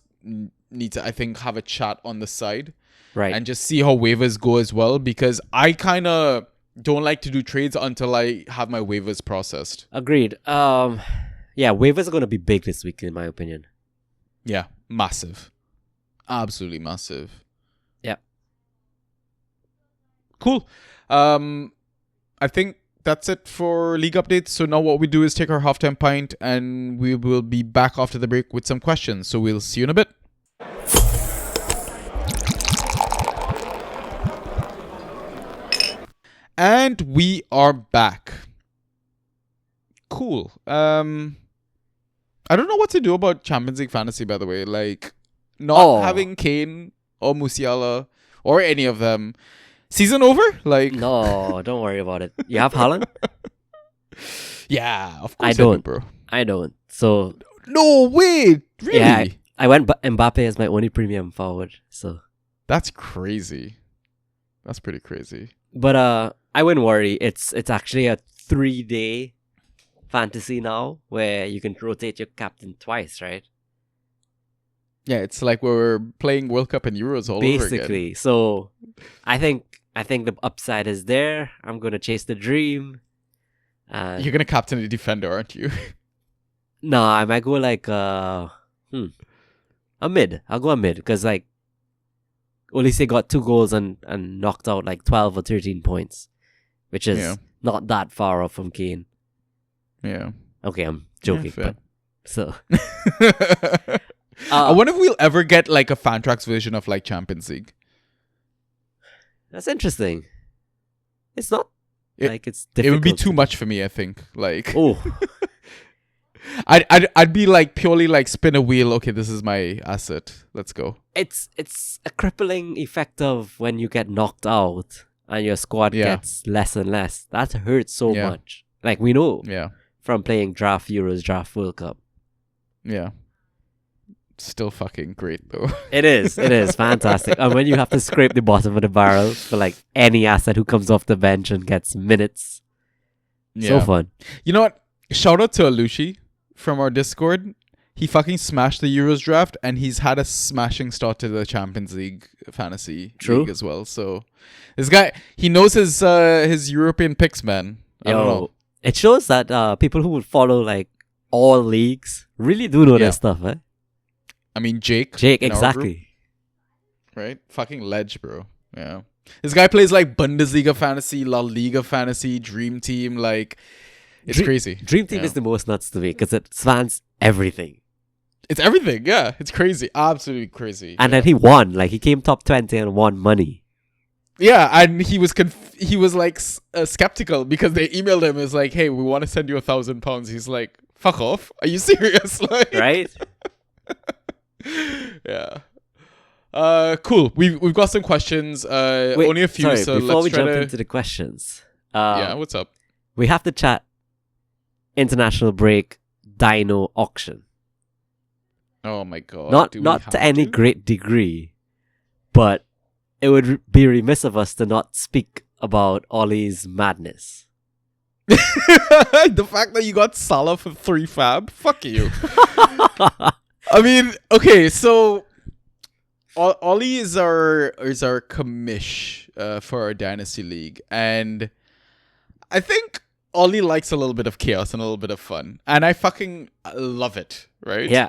A: need to, I think, have a chat on the side,
B: Right.
A: and just see how waivers go as well. Because I kind of don't like to do trades until I have my waivers processed.
B: Agreed. Yeah, waivers are going to be big this week, in my opinion.
A: Yeah, massive, absolutely massive.
B: Yeah.
A: Cool. I think that's it for league updates. So now what we do is take our halftime pint, and we will be back after the break with some questions. So we'll see you in a bit. And we are back. Cool. I don't know what to do about Champions League Fantasy, by the way. Like, not having Kane or Musiala or any of them. Season over? Like,
B: No, don't worry about it. You have Haaland?
A: yeah, of course
B: I don't.
A: do, bro.
B: I don't. So,
A: No, wait. Really?
B: yeah, I went Mbappe as my only premium forward. So,
A: That's crazy. That's pretty crazy.
B: but I wouldn't worry. It's actually a 3-day fantasy now where you can rotate your captain twice, right?
A: Yeah, it's like we're playing World Cup and Euros all over again.
B: Basically. So, I think the upside is there. I'm gonna chase the dream. And
A: You're going to captain a defender, aren't you?
B: no, I might go like a mid. I'll go a mid because like Olise got 2 goals and knocked out like 12 or 13 points, which is
A: Yeah.
B: not that far off from Kane.
A: Yeah.
B: Okay, I'm joking,
A: fair.
B: but so
A: I wonder if we'll ever get like a Fantrax version of like Champions League.
B: that's interesting. It's not like it's
A: It
B: difficult.
A: would be too much for me, I think. Like,
B: Oh,
A: I'd be like purely like spin a wheel. Okay, this is my asset. Let's go.
B: it's a crippling effect of when you get knocked out and your squad
A: Yeah.
B: gets less and less. That hurts so
A: Yeah.
B: much. Like we know
A: Yeah.
B: from playing draft Euros, draft World Cup.
A: Yeah. Still fucking great though.
B: It is fantastic. And when you have to scrape the bottom of the barrel for like any asset who comes off the bench and gets minutes, so fun.
A: You know what? Shout out to Alushi from our Discord. He fucking smashed the Euros draft, and he's had a smashing start to the Champions League fantasy
B: True.
A: league as well. So this guy, he knows his European picks, man. I don't know.
B: It shows that people who would follow like all leagues really do know
A: Yeah.
B: their stuff, eh?
A: I mean, Jake,
B: Jake,
A: in our
B: exactly.
A: group, right? Fucking ledge, bro. Yeah. This guy plays like Bundesliga fantasy, La Liga fantasy, Dream Team. Like, it's crazy.
B: Dream Team
A: Yeah.
B: is the most nuts to me because it spans everything.
A: It's everything. Yeah. It's crazy. Absolutely crazy.
B: And then he won. Like he came top 20 and won money.
A: Yeah, and he was like skeptical because they emailed him. It's like, hey, we want to send you £1,000. He's like, Fuck off. Are you serious? Like,
B: right?
A: yeah. Cool. We've got some questions.
B: Wait,
A: Only a few.
B: sorry,
A: So
B: before
A: let's
B: we
A: try
B: jump
A: to.
B: into the questions,
A: Yeah. What's up?
B: we have to chat international break dino auction.
A: Oh my god.
B: Not
A: Do we
B: not
A: have
B: to any
A: to?
B: great degree, but it would be remiss of us to not speak about Ollie's madness.
A: The fact that you got Salah for 3 fab. Fuck you. I mean, okay, so Ollie is our commish for our Dynasty League, and I think Ollie likes a little bit of chaos and a little bit of fun, and I fucking love it, right?
B: Yeah.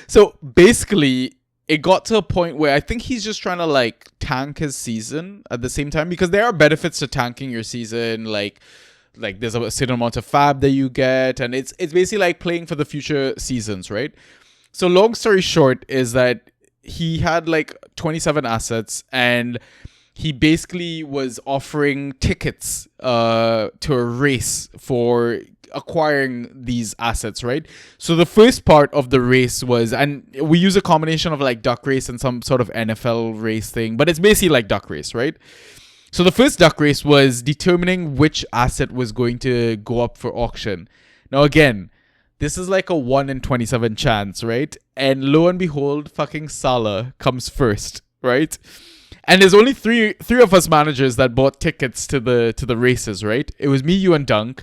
A: So basically, it got to a point where I think he's just trying to like tank his season at the same time, because there are benefits to tanking your season, like there's a certain amount of fab that you get, and it's basically like playing for the future seasons, right? So long story short is that he had like 27 assets, and he basically was offering tickets to a race for acquiring these assets, right? So the first part of the race was, and we use a combination of like duck race and some sort of NFL race thing, but it's basically like duck race, right? So the first duck race was determining which asset was going to go up for auction. Now again, this is like a 1 in 27 chance, right? And lo and behold, fucking Salah comes first, right? And there's only three of us managers that bought tickets to the races, right? It was me, you, and Dunk.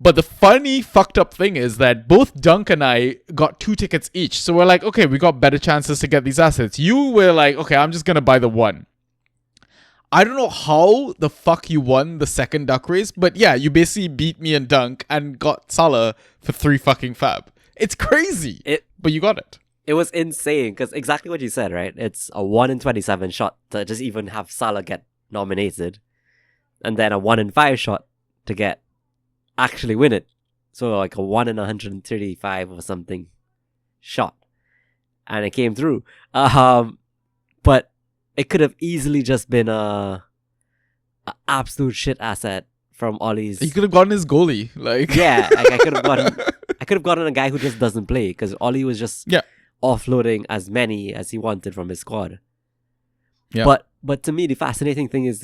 A: But the funny fucked up thing is that both Dunk and I got 2 tickets each. So we're like, okay, we got better chances to get these assets. You were like, okay, I'm just gonna buy the 1. I don't know how the fuck you won the second duck race, but yeah, you basically beat me and Dunk and got Salah for 3 fucking fab. It's crazy, but you got it.
B: It was insane because exactly what you said, right? It's a 1 in 27 shot to just even have Salah get nominated, and then a 1 in 5 shot to actually win it. So like a 1 in 135 or something shot, and it came through. But it could have easily just been a absolute shit asset from Ollie's.
A: He could have gotten his goalie, like
B: Yeah, like I could have gotten a guy who just doesn't play, because Ollie was just offloading as many as he wanted from his squad.
A: Yeah.
B: But to me, the fascinating thing is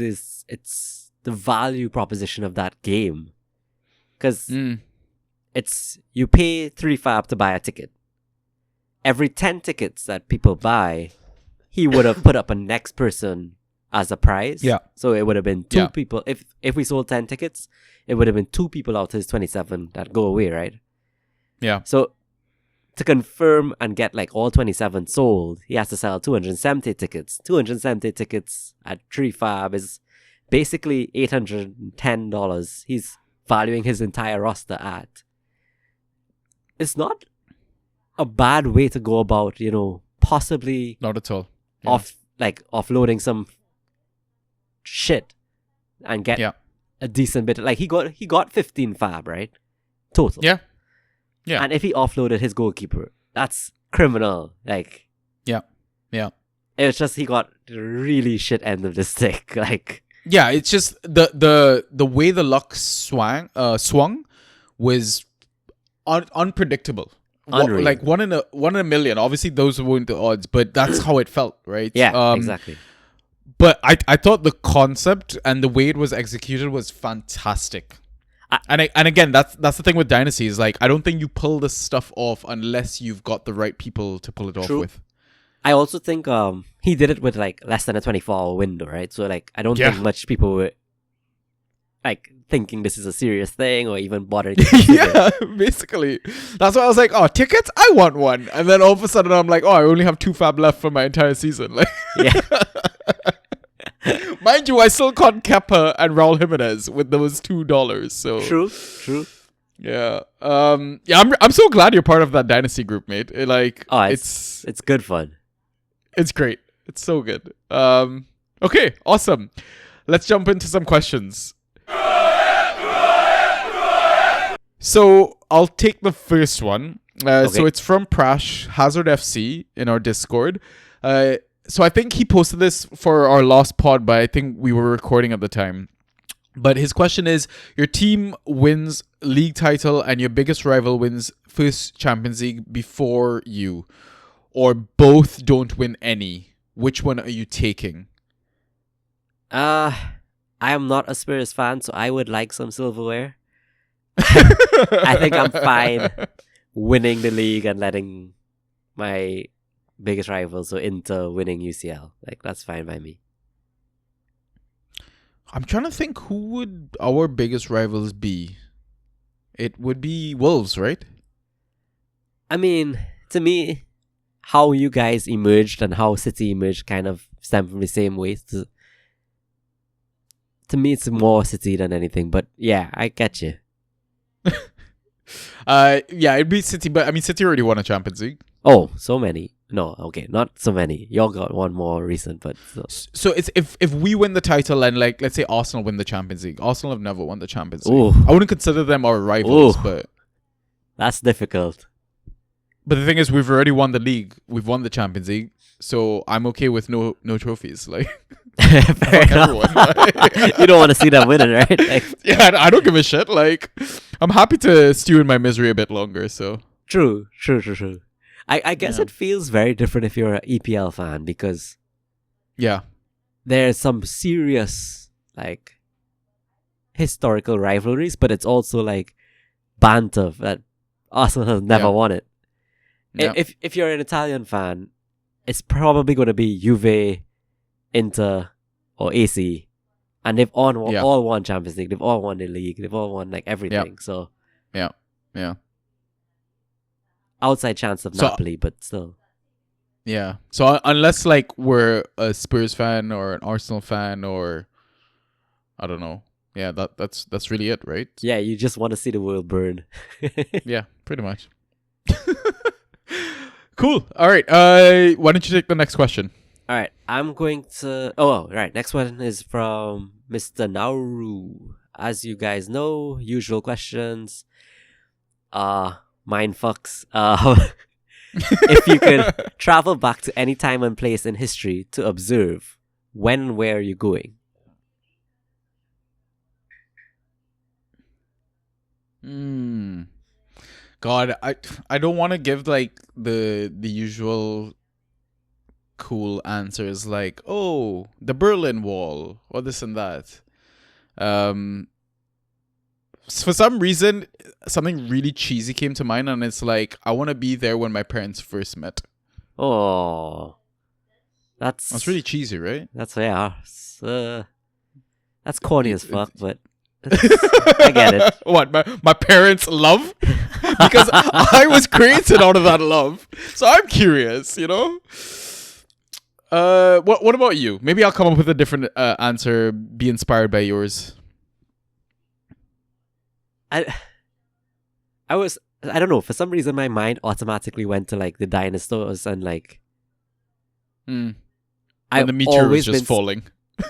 B: it's the value proposition of that game, because it's you pay 3 fab to buy a ticket. Every 10 tickets that people buy, he would have put up a next person as a prize.
A: Yeah.
B: So it would have been 2 people. If we sold 10 tickets, it would have been 2 people out of his 27 that go away, right?
A: Yeah.
B: So to confirm and get like all 27 sold, he has to sell 270 tickets. 270 tickets at 3 fab is basically $810. He's valuing his entire roster at. It's not a bad way to go about, possibly
A: Not at all. Yeah.
B: offloading some shit and get a decent bit. Like he got 15 fab, right? Total.
A: Yeah. Yeah.
B: And if he offloaded his goalkeeper, that's criminal. Like,
A: yeah.
B: It's just he got the really shit end of the stick. Like,
A: yeah, it's just the way the luck swung was unpredictable.
B: Unreal.
A: Like one in a million. Obviously, those weren't the odds, but that's how it felt, right?
B: Yeah, exactly.
A: But I thought the concept and the way it was executed was fantastic. And again, that's the thing with Dynasty is like I don't think you pull this stuff off unless you've got the right people to pull it off with.
B: I also think he did it with like less than a 24-hour window, right? So like I don't think much people were like thinking this is a serious thing or even bothering to consider.
A: Yeah, basically. That's why I was like, oh, tickets? I want one. And then all of a sudden I'm like, oh, I only have 2 fab left for my entire season. Like,
B: yeah.
A: Mind you, I still caught Kepa and Raul Jimenez with those $2. So
B: True.
A: Yeah. I'm so glad you're part of that Dynasty group, mate.
B: It's good fun.
A: It's great. It's so good. Okay, awesome. Let's jump into some questions. So I'll take the first one. So it's from Prash Hazard FC in our Discord. So I think he posted this for our last pod, but I think we were recording at the time. But his question is, your team wins league title and your biggest rival wins first Champions League before you, or both don't win any. Which one are you taking?
B: I am not a Spurs fan, so I would like some silverware. I think I'm fine winning the league and letting my biggest rival, so Inter, winning UCL. Like, that's fine by me.
A: I'm trying to think, who would our biggest rivals be? It would be Wolves, right?
B: I mean, to me, how you guys emerged and how City emerged kind of stem from the same way. To me, it's more City than anything. But yeah, I get you.
A: Yeah, it'd be City, but I mean, City already won a Champions League.
B: Oh, so many. No, okay, not so many. Y'all got one more recent, but still.
A: So it's if we win the title and, like, let's say Arsenal win the Champions League. Arsenal have never won the Champions League.
B: Ooh.
A: I wouldn't consider them our rivals, but
B: That's difficult.
A: the thing is, we've already won the league. We've won the Champions League, so I'm okay with no trophies. Like,
B: Fair
A: fuck
B: enough.
A: everyone.
B: You don't want to see them winning, right? Like,
A: Yeah, I don't give a shit. Like, I'm happy to stew in my misery a bit longer. So
B: true. I guess
A: Yeah.
B: it feels very different if you're an EPL fan, because
A: yeah,
B: there's some serious, like, historical rivalries, but it's also like banter that Arsenal has never
A: Yeah.
B: won it.
A: Yeah.
B: If you're an Italian fan, it's probably going to be Juve, Inter, or AC, and they've all won Champions League. They've all won the league. They've all won, like, everything. So
A: yeah.
B: outside chance of
A: So-
B: Napoli, but still.
A: Yeah. So unless, like, we're a Spurs fan or an Arsenal fan, or I don't know. Yeah, that's really it, right?
B: Yeah, you just want to see the world burn.
A: Yeah, pretty much. Cool. All right. Why don't you take the next question?
B: All right, I'm going to. Oh, right. Next one is from Mr. Nauru. As you guys know, usual questions. Mind fucks. If you could travel back to any time and place in history to observe, when and where are you going?
A: God, I don't want to give, like, the usual cool answers, like, oh, the Berlin Wall or this and that. For some reason, something really cheesy came to mind, and it's like, I want to be there when my parents first met.
B: Oh,
A: That's really cheesy, right?
B: That's that's corny as fuck, but I get it.
A: What, my parents' love? Because I was created out of that love, so I'm curious, you know. What about you? Maybe I'll come up with a different answer. Be inspired by yours.
B: I don't know, for some reason my mind automatically went to, like, the dinosaurs and, like,
A: And
B: I've
A: the meteor was
B: always
A: just
B: been
A: falling.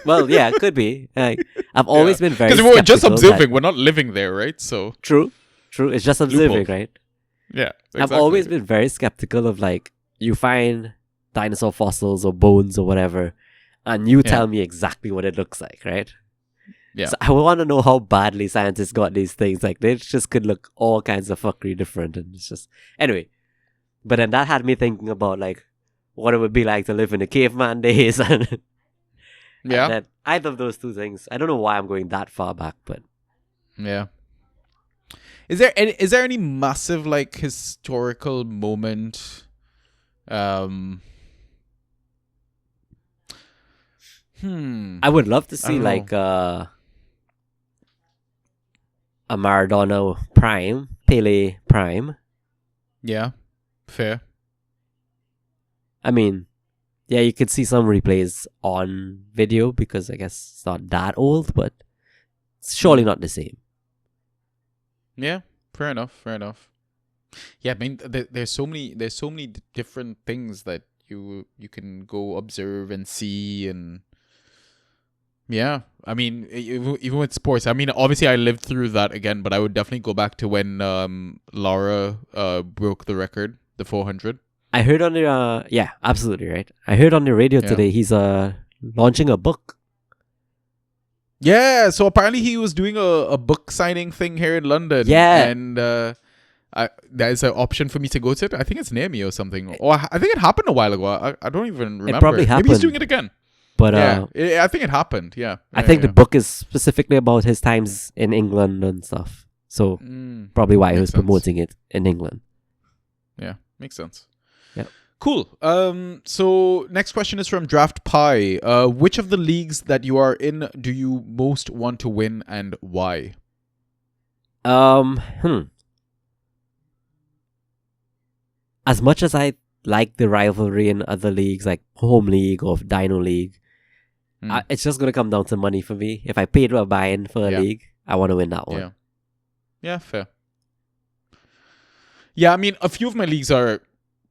B: well, yeah, it could be. Like, I've always been very
A: Because we're just
B: skeptical
A: observing.
B: that-
A: We're not living there, right? So
B: True. It's just observing,
A: Loophole.
B: right?
A: yeah,
B: I've always been very skeptical of, like, you find dinosaur fossils or bones or whatever, and you tell me exactly what it looks like, right?
A: Yeah.
B: So I want to know how badly scientists got these things. Like, they just could look all kinds of fuckery different, and it's just anyway. But then that had me thinking about, like, what it would be like to live in the caveman days, and
A: Yeah.
B: and then either of those two things. I don't know why I'm going that far back, but
A: Yeah. Is there any massive, like, historical moment?
B: I would love to see,
A: don't
B: like, a Maradona prime, Pele prime.
A: Yeah. Fair.
B: I mean, yeah, you could see some replays on video because I guess it's not that old, but it's surely not the same.
A: Yeah. Fair enough. Yeah, I mean, there's so many different things that you can go observe and see, and yeah, I mean, even with sports, I mean, obviously I lived through that again, but I would definitely go back to when Laura broke the record, the 400.
B: I heard on the yeah, absolutely right. I heard on the radio
A: Yeah.
B: today he's launching a book.
A: Yeah, so apparently he was doing a book signing thing here in London.
B: Yeah.
A: And there's an option for me to go to it. I think it's near me or something. Or I think it happened a while ago. I don't even remember.
B: probably
A: Maybe he's
B: happened.
A: doing it again.
B: But
A: I think it happened. Yeah.
B: I think the book is specifically about his times in England and stuff. So probably why he was
A: Makes sense.
B: promoting it in England.
A: Yeah, makes sense.
B: Yep.
A: Cool. So next question is from Draft Pie. Which of the leagues that you are in do you most want to win and why?
B: As much as I like the rivalry in other leagues like Home League or Dino League, it's just gonna come down to money for me. If I paid a buy-in for a league, I want to win that one.
A: Yeah. Yeah, fair. Yeah, I mean, a few of my leagues are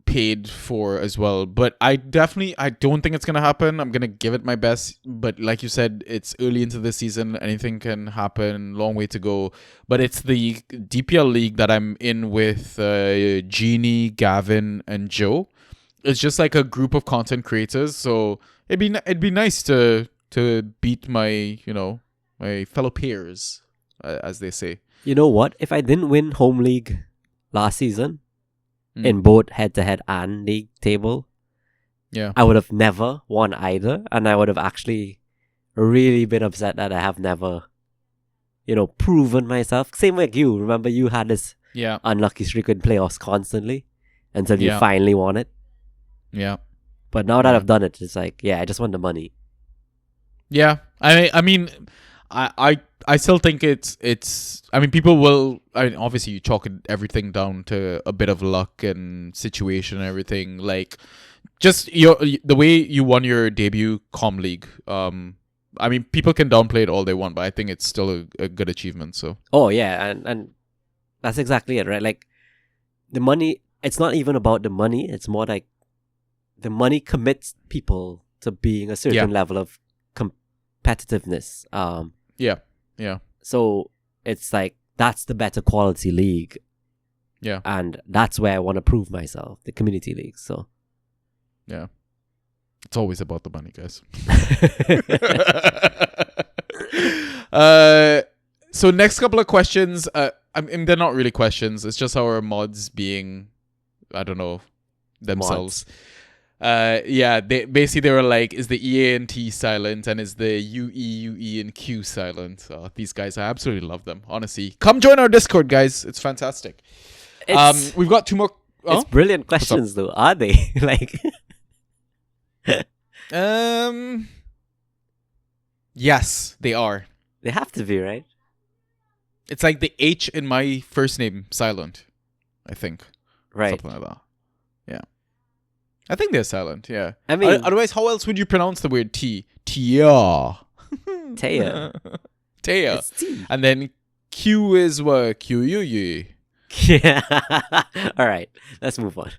A: paid for as well, but I don't think it's gonna happen. I'm gonna give it my best, but like you said, it's early into the season. Anything can happen. Long way to go. But it's the DPL league that I'm in with Jeannie, Gavin, and Joe. It's just like a group of content creators, so it'd be nice to beat my my fellow peers, as they say.
B: You know what? If I didn't win Home League last season, in both head-to-head and league table, I would have never won either, and I would have actually really been upset that I have never, proven myself. Same like you. Remember, you had this unlucky streak in playoffs constantly until you finally won it. Yeah. But now that I've done it, it's like, I just want the money.
A: Yeah, I mean, I still think it's. I mean, people will. I mean, obviously, you chalk everything down to a bit of luck and situation and everything. Like, just the way you won your debut com league. I mean, people can downplay it all they want, but I think it's still a good achievement. So.
B: Oh yeah, and that's exactly it, right? Like, the money. It's not even about the money. It's more like the money commits people to being a certain level of competitiveness.
A: Yeah.
B: So it's like that's the better quality league.
A: Yeah.
B: And that's where I want to prove myself, the community league. So
A: yeah. It's always about the money, guys. So next couple of questions, I mean, they're not really questions. It's just our mods being, I don't know, themselves. They were like, is the E, A, and T silent, and is the U, E, and Q silent? These guys, I absolutely love them. Honestly, come join our Discord, guys. It's fantastic. We've got two more.
B: It's brilliant questions, though, are they? Like,
A: yes, they are.
B: They have to be, right?
A: It's like the H in my first name silent, I think.
B: Right.
A: Something like that. Yeah. I think they're silent, yeah.
B: I mean,
A: otherwise, how else would you pronounce the word T? Tia.
B: Taya.
A: Taya.
B: It's T.
A: And then Q is what? Q U U.
B: Yeah. All right. Let's move on.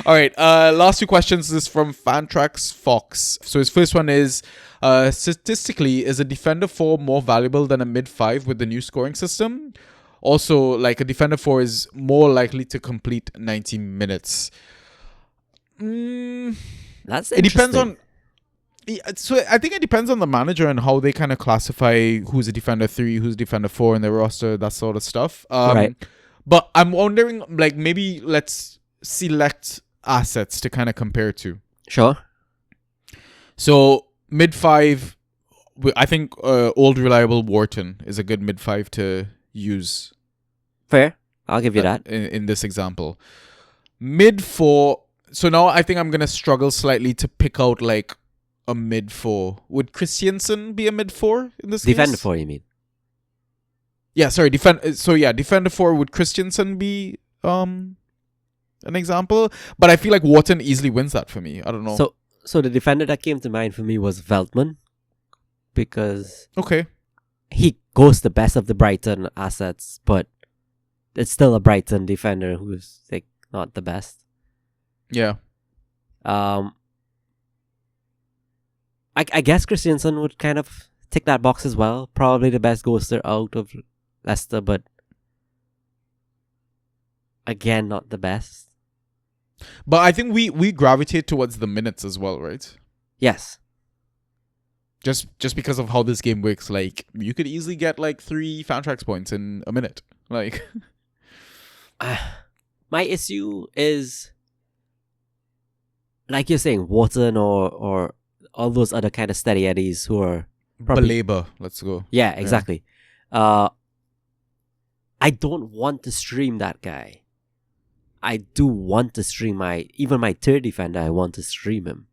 A: All right. Last two questions is from Fantrax Fox. So his first one is, statistically, is a defender 4 more valuable than a mid 5 with the new scoring system? Also, like a defender 4 is more likely to complete 90 minutes.
B: That's interesting.
A: It depends on. So I think it depends on the manager and how they kind of classify who's a defender 3, who's defender 4 in their roster, that sort of stuff.
B: Right.
A: But I'm wondering, like, maybe let's select assets to kind of compare to.
B: Sure.
A: So mid 5, I think old reliable Wharton is a good mid 5 to use.
B: Fair. I'll give you that.
A: In this example. Mid 4. So now I think I'm going to struggle slightly to pick out like a mid 4. Would Christiansen be a mid 4 in this
B: Defender
A: case?
B: 4, you mean?
A: Yeah, sorry. Defender 4, would Christiansen be an example? But I feel like Wharton easily wins that for me. I don't know.
B: So the defender that came to mind for me was Veltman, because he goes the best of the Brighton assets, but it's still a Brighton defender who's like not the best.
A: Yeah.
B: I guess Christiansen would kind of tick that box as well. Probably the best ghoster out of Leicester, but again, not the best.
A: But I think we gravitate towards the minutes as well, right?
B: Yes.
A: Just because of how this game works, like you could easily get like 3 Fantrax points in a minute. Like,
B: my issue is, like you're saying, Wharton or all those other kind of steady eddies who are probably...
A: belabor. Let's go.
B: Yeah, exactly. I don't want to stream that guy. I do want to stream even my third defender. I want to stream him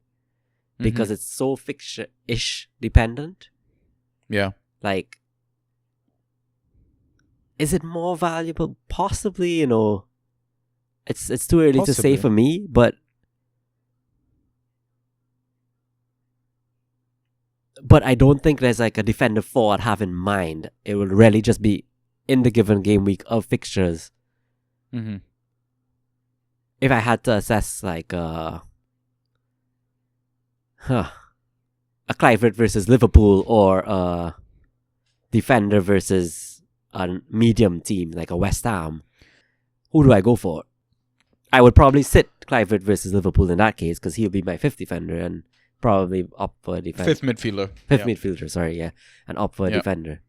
B: because it's so fixture-ish dependent.
A: Yeah.
B: Like, is it more valuable? Possibly, it's too early to say for me, but I don't think there's like a defender 4 I'd have in mind. It will really just be in the given game week of fixtures. If I had to assess like a Clivert versus Liverpool or a defender versus a medium team like a West Ham, who do I go for? I would probably sit Clivert versus Liverpool in that case because he'll be my 5th defender and probably up for a defender.
A: 5th midfielder.
B: 5th midfielder, sorry, yeah. And up for a defender.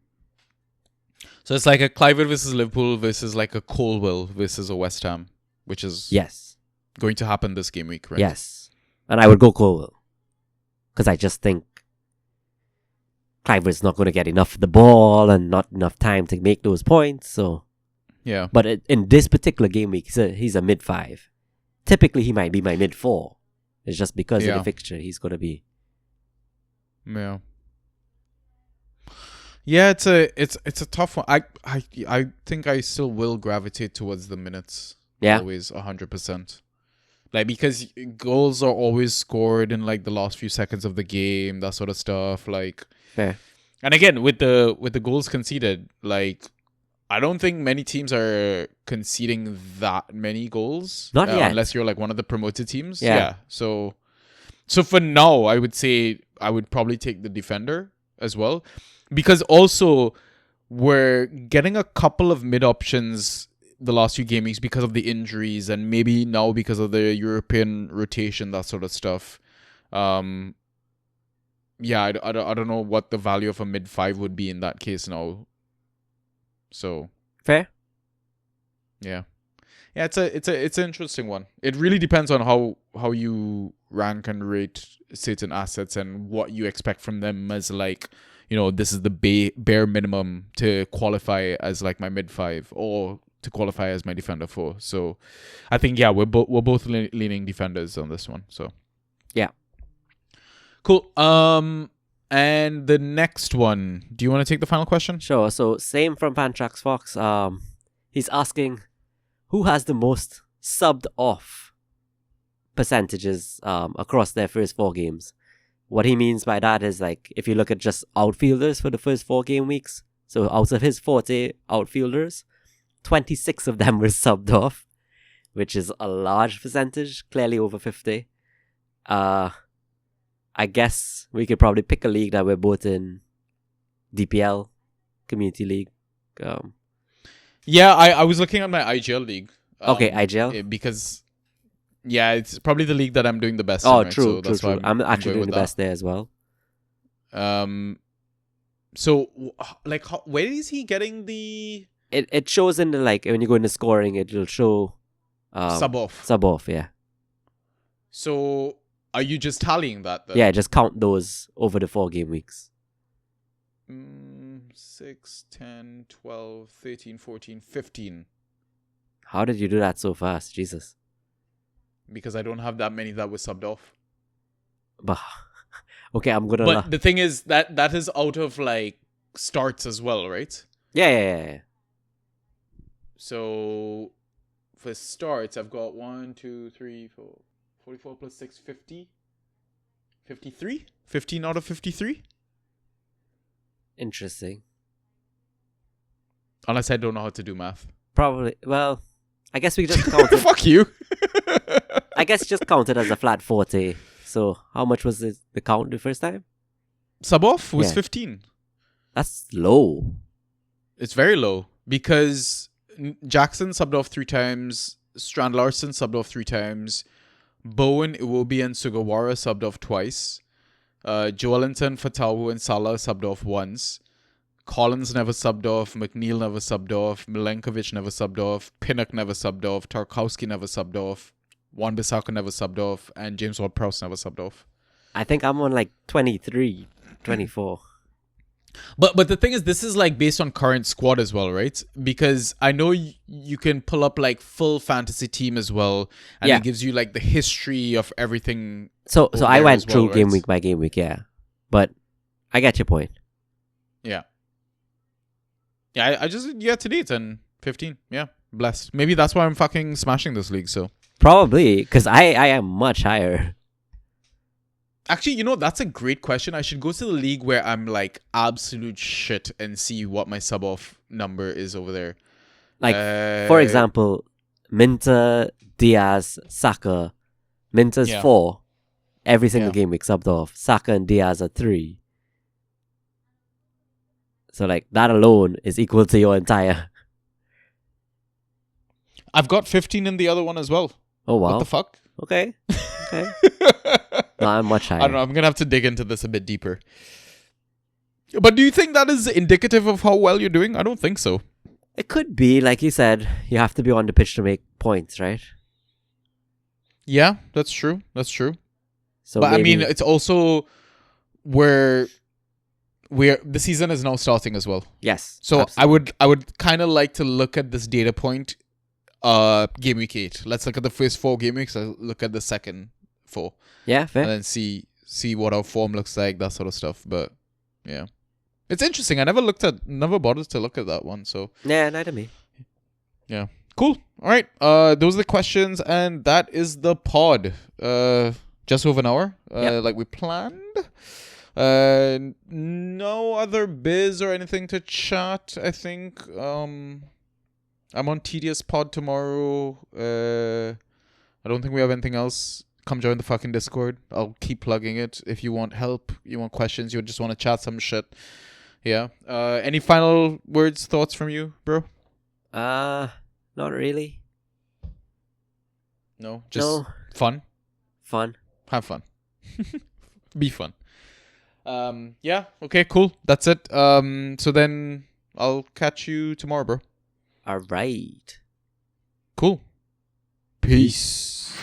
A: So it's like a Clivert versus Liverpool versus like a Colwell versus a West Ham, which is going to happen this game week, right?
B: Yes. And I would go Colwell. Because I just think Clivert's not going to get enough of the ball and not enough time to make those points. So,
A: yeah.
B: But in this particular game week, he's a mid 5. Typically, he might be my mid 4. It's just because of the fixture, he's going to be.
A: Yeah. Yeah, it's a tough one. I think I still will gravitate towards the minutes.
B: Yeah.
A: Always 100%. Like, because goals are always scored in like the last few seconds of the game, that sort of stuff. Like,
B: fair.
A: And again, with the goals conceded, like, I don't think many teams are conceding that many goals.
B: Not yet.
A: Unless you're like one of the promoted teams.
B: Yeah.
A: So for now, I would say I would probably take the defender as well. Because also, we're getting a couple of mid options the last few game weeks because of the injuries and maybe now because of the European rotation, that sort of stuff. I don't know what the value of a mid 5 would be in that case now. So
B: fair.
A: Yeah, it's an interesting one. It really depends on how you rank and rate certain assets and what you expect from them as like, this is the bare minimum to qualify as like my mid 5 or to qualify as my defender 4. So I think we're both leaning defenders on this one. So
B: yeah,
A: cool. And the next one, do you want to take the final question?
B: Sure. So same from Pantrax Fox. He's asking who has the most subbed off percentages across their first 4 games. What he means by that is like if you look at just outfielders for the first 4 game weeks. So out of his 40 outfielders, 26 of them were subbed off, which is a large percentage, clearly over 50. I guess we could probably pick a league that we're both in, DPL, Community League.
A: I was looking at my IGL league.
B: Okay, IGL?
A: Because, it's probably the league that I'm doing the best in.
B: Oh,
A: Right?
B: true,
A: So
B: true. I'm actually doing the best there as well.
A: So, like, where is he getting the...
B: It shows in the, like, when you go into scoring, it'll show...
A: sub off.
B: Sub off, yeah.
A: So, are you just tallying that then?
B: Yeah, just count those over the 4 game weeks.
A: 6, 10, 12, 13, 14, 15.
B: How did you do that so fast? Jesus.
A: Because I don't have that many that were subbed off.
B: But, okay, I'm gonna...
A: But the thing is, that is out of, like, starts as well, right?
B: Yeah.
A: So, for starts, I've got 1, 2, 3, 4, 44 plus 6, 50. 53? 15 out of 53?
B: Interesting.
A: Unless I don't know how to do math.
B: Probably. Well, I guess we just count it.
A: Fuck you.
B: I guess just count it as a flat 40. So, how much was the count the first time?
A: Sub off was 15.
B: That's low.
A: It's very low because Jackson subbed off 3 times, Strand Larson subbed off 3 times, Bowen, Iwobi, and Sugawara subbed off twice. Joelinton, Fatawu, and Salah subbed off once. Collins never subbed off. McNeil never subbed off. Milenkovic never subbed off. Pinnock never subbed off. Tarkowski never subbed off. Wan-Bissaka never subbed off. And James Ward-Prowse never subbed off.
B: I think I'm on like 23, 24.
A: But the thing is, this is like based on current squad as well, right? Because I know you can pull up like full fantasy team as well, and
B: Yeah.
A: it gives you like the history of everything.
B: So
A: over
B: I
A: there
B: went
A: as well,
B: through
A: right?
B: game week by game week, yeah. But I get your point.
A: Yeah. Yeah, I just to date and 15. Yeah, blessed. Maybe that's why I'm fucking smashing this league. So
B: Probably, because I am much higher.
A: actually, that's a great question. I should go to the league where I'm like absolute shit and see what my sub off number is over there.
B: Like, for example, Minter, Diaz, Saka. Minter's
A: Yeah.
B: 4. Every single
A: Yeah.
B: game week subbed off. Saka and Diaz are 3. So, like, that alone is equal to your entire...
A: I've got 15 in the other one as well.
B: Oh, wow.
A: What the fuck?
B: Okay. Okay. No, I'm much higher.
A: I don't know. I'm gonna have to dig into this a bit deeper. But do you think that is indicative of how well you're doing? I don't think so.
B: It could be, like you said, you have to be on the pitch to make points, right?
A: Yeah, that's true. That's true.
B: So
A: But
B: maybe,
A: I mean, it's also where the season is now starting as well.
B: yes.
A: So
B: absolutely.
A: I would kind of like to look at this data point, game week 8. Let's look at the first 4 game weeks. I'll look at the second 4,
B: Yeah, fair.
A: and then see what our form looks like, that sort of stuff. But yeah, it's interesting. I never bothered to look at that one. So
B: Yeah, neither me.
A: yeah, cool. All right. Those are the questions, and that is the pod. Just over an hour,
B: Yep.
A: like we planned. No other biz or anything to chat. I think. I'm on Tedious Pod tomorrow. I don't think we have anything else. Come join the fucking Discord. I'll keep plugging it. If you want help, you want questions, you just want to chat some shit. Yeah. Any final words, thoughts from you, bro?
B: Not really.
A: No. Just
B: No.
A: fun.
B: Fun.
A: Have fun. Be fun. Yeah. Okay. Cool. That's it. So then I'll catch you tomorrow, bro.
B: All right.
A: Cool. Peace.